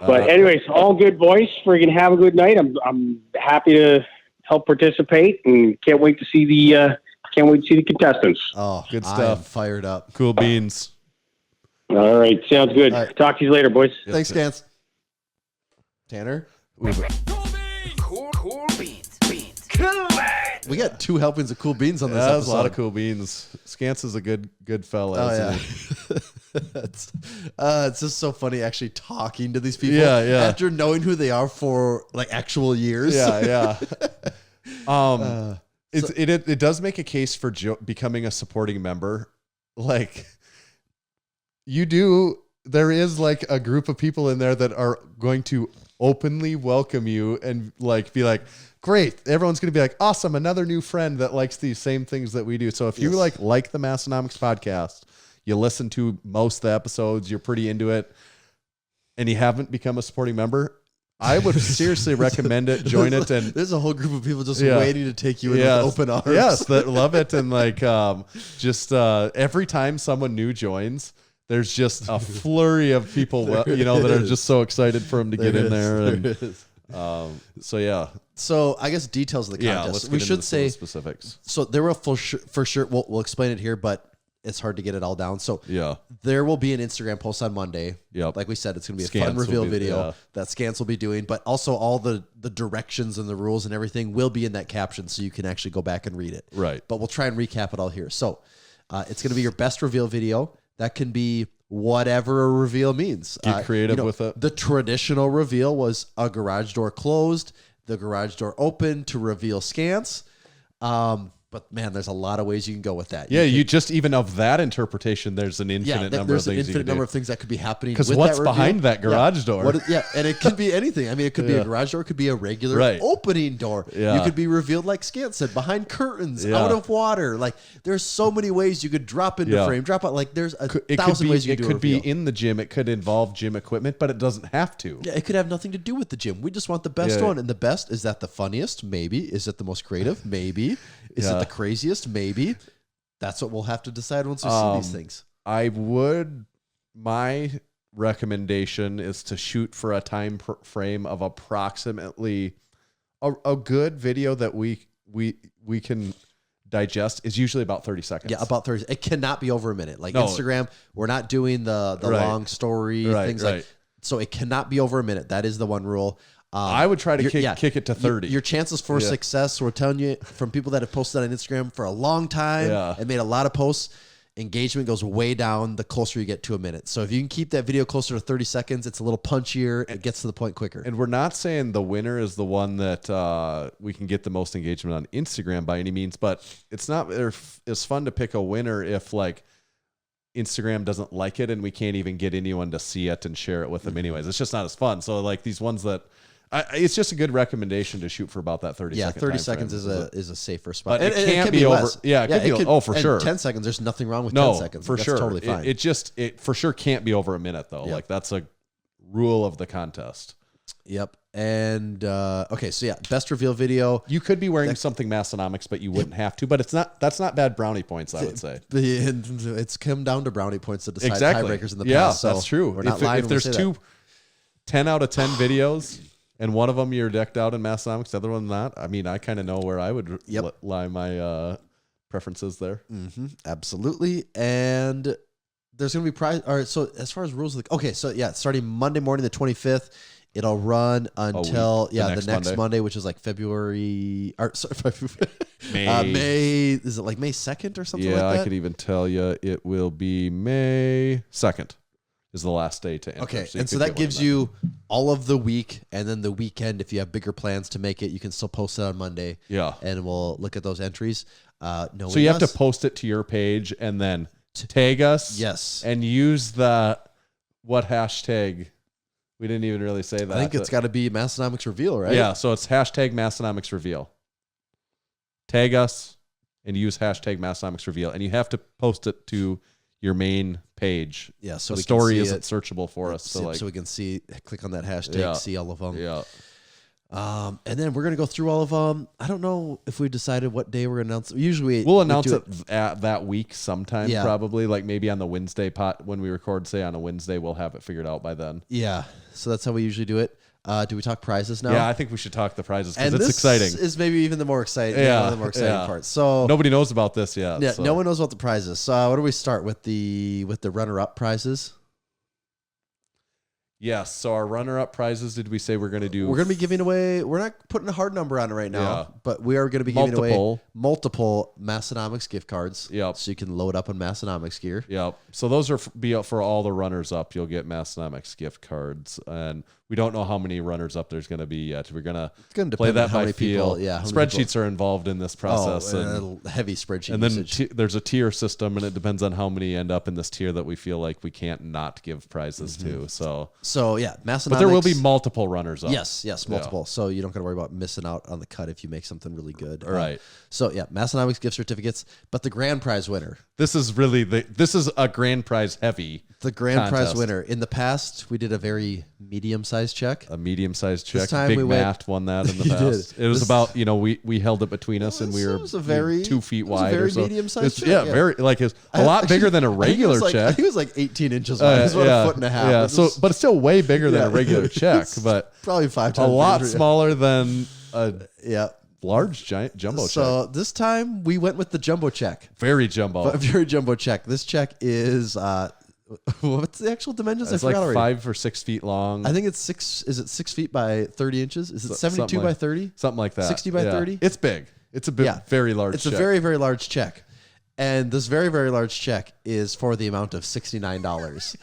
But anyways, all good, boys. Freaking have a good night. I'm happy to help participate and can't wait to see the contestants. Oh, good stuff. I am fired up. Cool beans. All right, sounds good. All right. Talk to you later, boys. Thanks, Scance. Tanner? Cool beans. We got 2 helpings of cool beans on this episode. episode. A lot of cool beans. Scance is a good fella. Oh, yeah. It's just so funny actually talking to these people. Yeah. After knowing who they are for like actual years. Yeah. It does make a case for becoming a supporting member. Like you do there is like a group of people in there that are going to openly welcome you and like be like, great. Everyone's going to be like, awesome. Another new friend that likes these same things that we do. So if you like the Massenomics podcast, you listen to most of the episodes, you're pretty into it, and you haven't become a supporting member, I would seriously recommend it. Join it. And there's a whole group of people just waiting to take you in with open arms. Yes, that love it. And like, just every time someone new joins, there's just a flurry of people, that are just so excited for him to get in there. And, so yeah. So I guess details of the contest. We should say specifics. So there will for sure. We'll explain it here, but it's hard to get it all down. So yeah, there will be an Instagram post on Monday. Yep. Like we said, it's going to be a fun reveal video that Scans will be doing, but also all the directions and the rules and everything will be in that caption, so you can actually go back and read it. Right. But we'll try and recap it all here. So it's going to be your best reveal video. That can be whatever a reveal means. Get creative with it. The traditional reveal was a garage door closed, the garage door open to reveal Scans. But man, there's a lot of ways you can go with that. Yeah, you just even of that interpretation, there's an infinite number of things. There's an infinite number of things that could be happening. Because what's behind that garage door? And it could be anything. I mean, it could be a garage door, it could be a regular opening door. Yeah. You could be revealed like Scant said, behind curtains, out of water. Like there's so many ways you could drop into frame, drop out. Like there's a thousand ways you could do it. It could be in the gym. It could involve gym equipment, but it doesn't have to. Yeah, it could have nothing to do with the gym. We just want the best one, and the best is that the funniest? Maybe. Is it the most creative? Maybe. Is it the craziest? Maybe. That's what we'll have to decide once we see these things. My recommendation is to shoot for a time frame of approximately a good video that we can digest is usually about 30 seconds. Yeah, about 30. It cannot be over a minute. Like Instagram, we're not doing the long story things like. So it cannot be over a minute. That is the one rule. I would try to kick it to 30. Your chances for success, we're telling you from people that have posted on Instagram for a long time and made a lot of posts, engagement goes way down the closer you get to a minute. So if you can keep that video closer to 30 seconds, it's a little punchier. It gets to the point quicker. And we're not saying the winner is the one that we can get the most engagement on Instagram by any means, but it's not as fun to pick a winner if like Instagram doesn't like it and we can't even get anyone to see it and share it with them anyways. It's just not as fun. So like these ones that it's just a good recommendation to shoot for about that 30 second 30 seconds is a safer spot. But it can't be over. Yeah, it could be for sure. 10 seconds, there's nothing wrong with 10 seconds. For sure. Totally fine. It for sure can't be over a minute though. Like that's a rule of the contest. Yep. And okay, so best reveal video. You could be wearing something Massenomics, but you wouldn't have to. But that's not bad brownie points, I would say. It's come down to brownie points to decide tiebreakers in the past. Yeah, that's true. We're not lying. If there's 10 out of 10 videos, and one of them you're decked out in Massenomics, the other one not. I mean, I kind of know where I would lie my preferences there. Mm-hmm, absolutely. And there's going to be prize. All right. So as far as rules, starting Monday morning, the 25th, it'll run until the next Monday, which is like February. May. Is it like May 2nd or something like that? Yeah, I could even tell you it will be May 2nd. Is the last day to enter. Okay, so that gives you all of the week, and then the weekend. If you have bigger plans to make it, you can still post it on Monday. Yeah, and we'll look at those entries. So you have to post it to your page and then tag us. Yes, and use what hashtag? We didn't even really say that. I think it's got to be Massenomics Reveal, right? Yeah, so it's hashtag Massenomics Reveal. Tag us and use hashtag Massenomics Reveal, and you have to post it to your main page. Yeah, so the story isn't searchable for us. So we can click on that hashtag, see all of them. Yeah. And then we're going to go through all of them. I don't know if we decided what day we're going to announce. Usually we'll announce it at that week sometime, probably like maybe on the Wednesday when we record, say on a Wednesday, we'll have it figured out by then. Yeah. So that's how we usually do it. Do we talk prizes now? Yeah, I think we should talk the prizes because it's exciting. Is maybe even the more exciting, one of the more exciting parts. So nobody knows about this yet. Yeah, no one knows about the prizes. So what do we start with the runner-up prizes? Yes. So our runner-up prizes, did we say we're going to do? We're going to be giving away. We're not putting a hard number on it right now, but we are going to be giving away multiple Massenomics gift cards. Yep. So you can load up on Massenomics gear. Yep. So those are for all the runners-up. You'll get Massenomics gift cards, and We don't know how many runners up there's going to be yet. We're going to depend play that on how by many feel. people- yeah, how many Spreadsheets are involved in this process. And heavy spreadsheet and then usage. there's a tier system, and it depends on how many end up in this tier that we feel like we can't not give prizes to. So yeah, Massenomics. But there will be multiple runners up. Yes, multiple. So you don't got to worry about missing out on the cut if you make something really good. Right. So yeah, Massenomics gift certificates, but the grand prize winner. This is a grand prize heavy. The grand prize contest. winner. In the past, we did a very medium-sized check. A medium-sized check. This time Big we went- Matt won that in the He past. did. It was This- about, we held it between us, and we were It was a very 2 feet it was a wide very or so. medium-sized It's- check, Yeah, yeah. very it's a lot bigger than a regular check. He was like 18 inches wide. It was about a foot and a half. Yeah, It was- but it's still way bigger than a regular check, It's but probably 5 a times lot bigger. smaller than a Yeah. large giant jumbo check. So this time we went with the jumbo check. Very jumbo. Very jumbo check. This check is what's the actual dimensions? It's I like forgot already. 5 or 6 feet long. I think it's 6. Is it 6 feet by 30 inches? Is it Something 72 by like- 30? Something like that. 60 by Yeah. 30? It's big. It's a very large It's check. a very, very large check. And this very, very large check is for the amount of $69.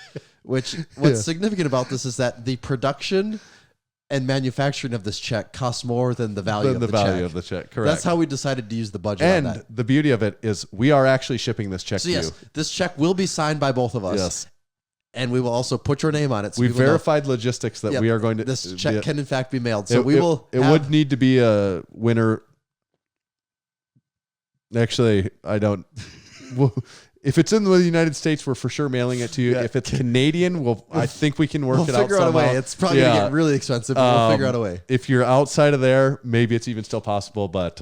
What's significant about this is that the production and manufacturing of this check costs more than the value of the check. of the check. Correct. That's how we decided to use the budget on And that. the beauty of it is we are actually shipping this check So to yes, you. this check will be signed by both of us. Yes. And we will also put your name on it. So We people know- verified logistics that Yep, we are going to. This check can in fact be mailed. So It would need to be a winner. Actually, I don't. If it's in the United States, we're for sure mailing it to you. Yeah. If it's Canadian, I think we can work We'll it out figure out a somehow. way. It's probably going to get really expensive, but we'll figure out a way. If you're outside of there, maybe it's even still possible, but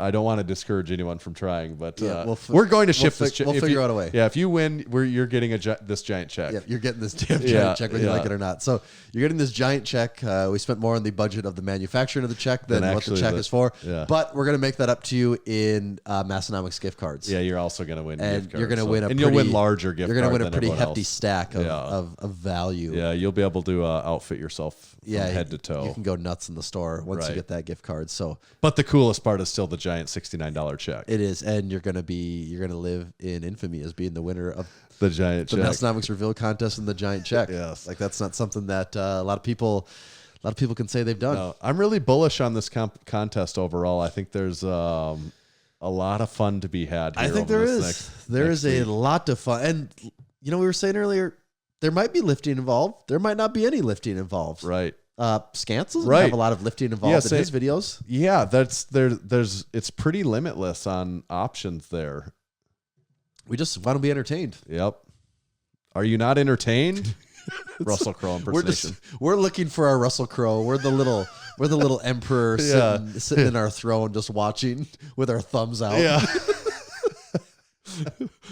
I don't want to discourage anyone from trying. But we're going to ship this check. We'll figure out a way. Yeah, if you win, you're getting this giant check. Yeah, you're getting this damn giant check whether you like it or not. So you're getting this giant check. We spent more on the budget of the manufacturing of the check than what the check is for. Yeah. But we're going to make that up to you in Massenomics gift cards. Yeah, you're also going to win and gift cards. you're going to win and you'll win larger gift cards. You're going to win a than pretty everyone hefty else. stack of value. Yeah, you'll be able to outfit yourself from head to toe. You can go nuts in the store once you get that gift card. So, but the coolest part is still the giant $69 check. It is, and you're gonna live in infamy as being the winner of the giant check, the Massenomics reveal contest, and the giant check. Yes, like that's not something that a lot of people can say they've done. No, I'm really bullish on this contest overall. I think there's a lot of fun to be had here. I think there is a lot of fun, and we were saying earlier there might be lifting involved. There might not be any lifting involved. Right. Scantz doesn't have a lot of lifting involved in his videos. Yeah, there's it's pretty limitless on options there. We just want to be entertained. Yep. Are you not entertained? Russell Crowe impersonation. We're looking for our Russell Crowe. We're the little emperor sitting in our throne, just watching with our thumbs out. Yeah.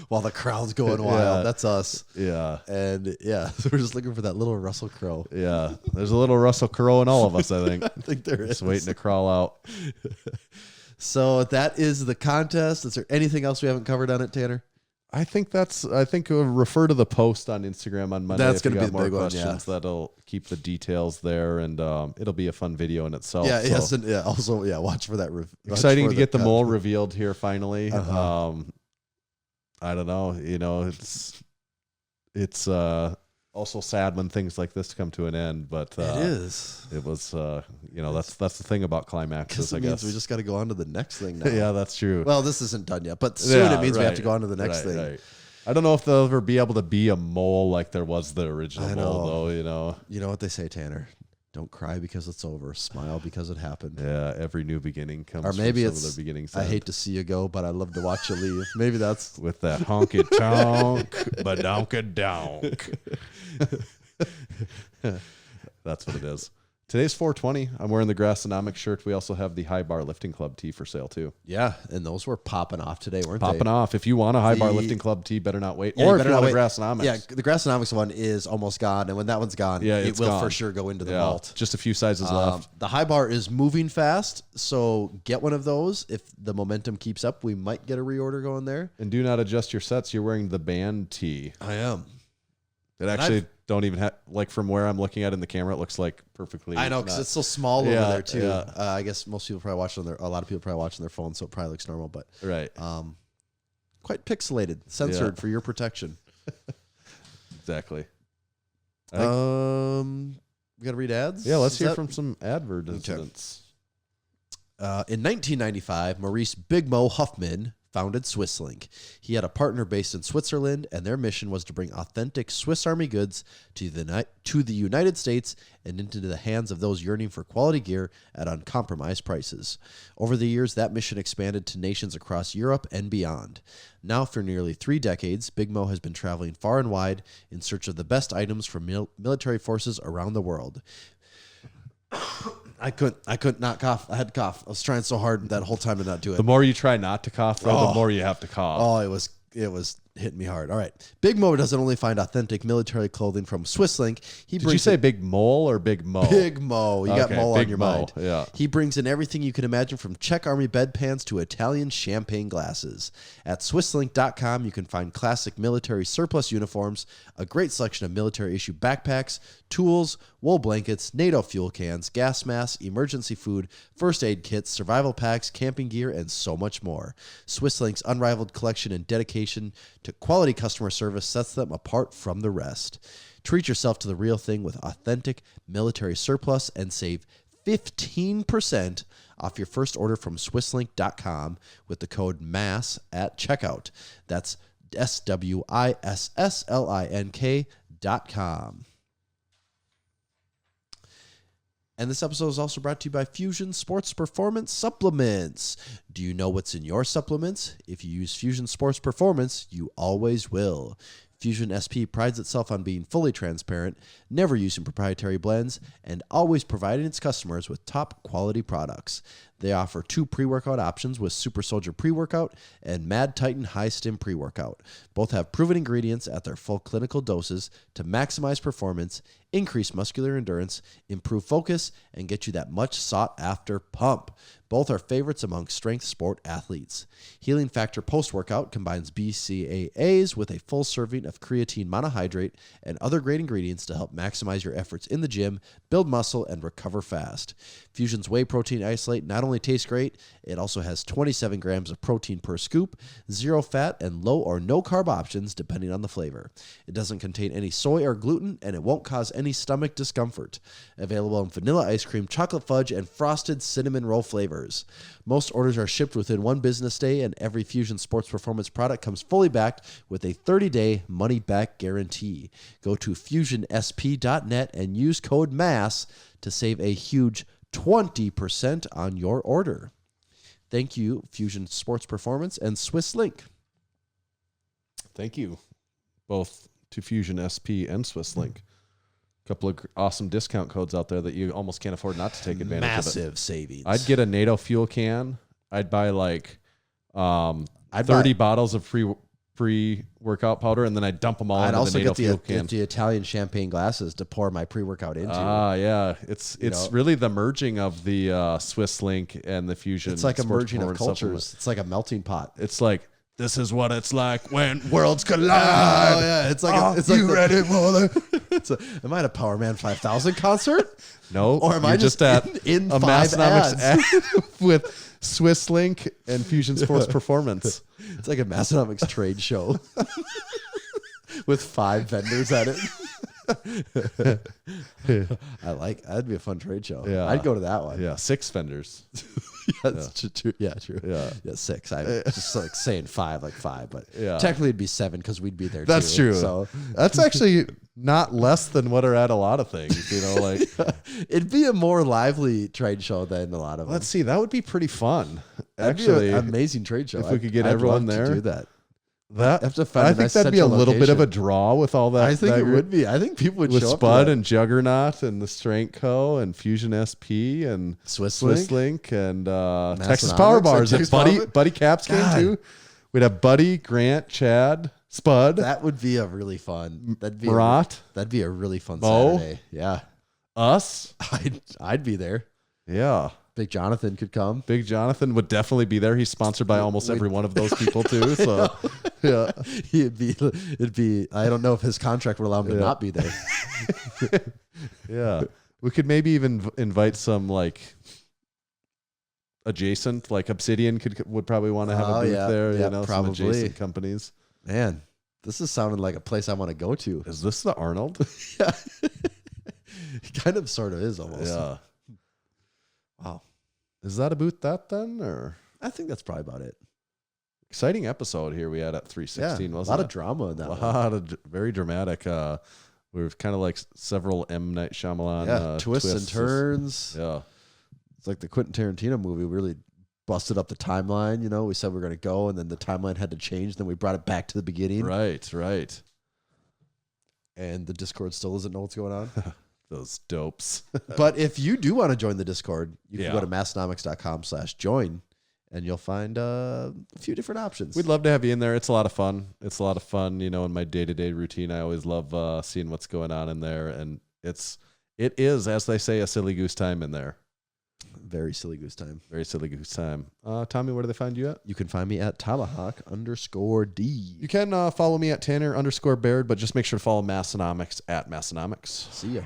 While the crowd's going wild. That's us. Yeah. And so we're just looking for that little Russell Crowe. Yeah. There's a little Russell Crowe in all of us, I think. I think there is. Just waiting to crawl out. So that is the contest. Is there anything else we haven't covered on it, Tanner? I think refer to the post on Instagram on Monday. That's going to be the more big questions. one. That'll keep the details there, and it'll be a fun video in itself. Yeah. So. Yes. And also, watch for that. Exciting to get the mole revealed here finally. I don't know. It's also sad when things like this come to an end, but it is. It was that's the thing about climaxes. I guess we just got to go on to the next thing now. Yeah, that's true. Well, this isn't done yet, but soon it means we have to go on to the next thing. Right. I don't know if they'll ever be able to be a mole like there was the original mole, though. You know what they say, Tanner. Don't cry because it's over. Smile because it happened. Yeah, every new beginning comes or maybe from it's some of the beginnings. I hate to see you go, but I love to watch you leave. Maybe that's with that honky tonk, badonka donk. That's what it is. Today's 420. I'm wearing the Massenomics shirt. We also have the High Bar Lifting Club tee for sale too. Yeah, and those were popping off today, weren't they? Popping off. If you want a High Bar Lifting Club tee, better not wait. Or if you want a Massenomics. Yeah, the Massenomics one is almost gone, and when that one's gone, it will for sure go into the vault. Just a few sizes left. The High Bar is moving fast, so get one of those. If the momentum keeps up, we might get a reorder going there. And do not adjust your sets. You're wearing the band tee. I am. It actually don't even have, like from where I'm looking at in the camera, it looks like perfectly. I know, because it's so small over there too. Yeah. I guess most people probably watch on a lot of people probably watch on their phone, so it probably looks normal, but right. Quite pixelated, censored for your protection. Exactly. We got to read ads? Yeah, let's hear from some advertisements. In 1995, Maurice Big Mo Huffman founded SwissLink. He had a partner based in Switzerland, and their mission was to bring authentic Swiss Army goods to the United States and into the hands of those yearning for quality gear at uncompromised prices. Over the years, that mission expanded to nations across Europe and beyond. Now, for nearly 3 decades, Big Mo has been traveling far and wide in search of the best items from military forces around the world. I couldn't not cough. I had to cough. I was trying so hard that whole time to not do it. The more you try not to cough, though, the more you have to cough. Oh, it was hitting me hard. All right. Big Mo doesn't only find authentic military clothing from SwissLink. Did you say Big Mole or Big Mo? Big Mo. You got Mo on your mind. Yeah. He brings in everything you can imagine, from Czech Army bedpans to Italian champagne glasses. At SwissLink.com, you can find classic military surplus uniforms, a great selection of military-issue backpacks, tools, wool blankets, NATO fuel cans, gas masks, emergency food, first aid kits, survival packs, camping gear, and so much more. SwissLink's unrivaled collection and dedication to quality customer service sets them apart from the rest. Treat yourself to the real thing with authentic military surplus and save 15% off your first order from SwissLink.com with the code MASS at checkout. That's SWISSLINK.com. And this episode is also brought to you by Fusion Sports Performance Supplements. Do you know what's in your supplements? If you use Fusion Sports Performance, you always will. Fusion SP prides itself on being fully transparent, never using proprietary blends, and always providing its customers with top quality products. They offer 2 pre-workout options with Super Soldier pre-workout and Mad Titan High Stim pre-workout. Both have proven ingredients at their full clinical doses to maximize performance, increase muscular endurance, improve focus, and get you that much sought-after pump. Both are favorites among strength sport athletes. Healing Factor post-workout combines BCAAs with a full serving of creatine monohydrate and other great ingredients to help maximize your efforts in the gym, build muscle, and recover fast. Fusion's whey protein isolate not only tastes great, it also has 27 grams of protein per scoop, 0 fat, and low or no carb options depending on the flavor. It doesn't contain any soy or gluten, and it won't cause any stomach discomfort. Available in vanilla ice cream, chocolate fudge, and frosted cinnamon roll flavors. Most orders are shipped within 1 business day, and every Fusion Sports Performance product comes fully backed with a 30-day money-back guarantee. Go to fusionsp.net and use code MASS to save a huge 20% on your order. Thank you, Fusion Sports Performance and SwissLink. Thank you, both to Fusion SP and SwissLink. A couple of awesome discount codes out there that you almost can't afford not to take advantage of. Massive savings. I'd get a NATO fuel can. I'd buy like 30 bottles of free workout powder, and then I'd dump them all into the NATO fuel can. I'd also get the Italian champagne glasses to pour my pre-workout into. Yeah. It's really the merging of the SwissLink and the Fusion. It's like a merging of cultures. Supplement. It's like a melting pot. It's like, this is what it's like when worlds collide. Oh, yeah. It's like you ready for am I at a Power Man 5000 concert? No. Or am I just at in a 5 Massenomics ads? ad with SwissLink and Fusion Sports Performance? It's like a Massenomics trade show with 5 vendors at it. That'd be a fun trade show. Yeah. I'd go to that one. Yeah, 6 vendors. True. Yeah, 6. I'm just like saying 5, like 5, but technically it'd be 7 because we'd be there. That's too. true. So that's actually not less than what are at a lot of things. Like it'd be a more lively trade show than a lot of them. Let's see, that would be pretty fun. That'd Actually, be an amazing trade show. If we could get I'd everyone love there, to do that. I think that'd be a little bit of a draw with all that. I think it would be. I think people would with show Spud up to and Juggernaut and the Strength Co. and Fusion SP and SwissLink and Texas Power Bars. If Buddy Caps came too, we'd have Buddy, Grant, Chad, Spud. That would be a really fun. That'd be that'd be a really fun Saturday. Yeah, us. I'd be there. Yeah. Big Jonathan could come. Big Jonathan would definitely be there. He's sponsored by almost every one of those people too. So yeah, it'd be. I don't know if his contract would allow him to not be there. Yeah, we could maybe even invite some like adjacent, like Obsidian would probably want to have a booth there. Yeah, probably. Some adjacent companies. Man, this is sounding like a place I want to go to. Is this the Arnold? Yeah. He kind of sort of is almost. Yeah. Wow. Is that about that then, or? I think that's probably about it. Exciting episode here we had at 316, wasn't it? A lot of drama in that. A lot of very dramatic. We've kind of like several M. Night Shyamalan twists and turns. Yeah. It's like the Quentin Tarantino movie. We really busted up the timeline. You know, we said we were going to go, and then the timeline had to change. Then we brought it back to the beginning. Right. And the Discord still doesn't know what's going on. Those dopes. But if you do want to join the Discord, you can Yeah. go to massenomics.com/join, and you'll find a few different options. We'd love to have you in there. It's a lot of fun. You know, in my day-to-day routine, I always love seeing what's going on in there. And it is, as they say, a silly goose time in there. Very silly goose time. Very silly goose time. Tommy, where do they find you at? You can find me at Tomahawk_D. You can follow me at Tanner_Baird, but just make sure to follow Massenomics at Massenomics. See ya.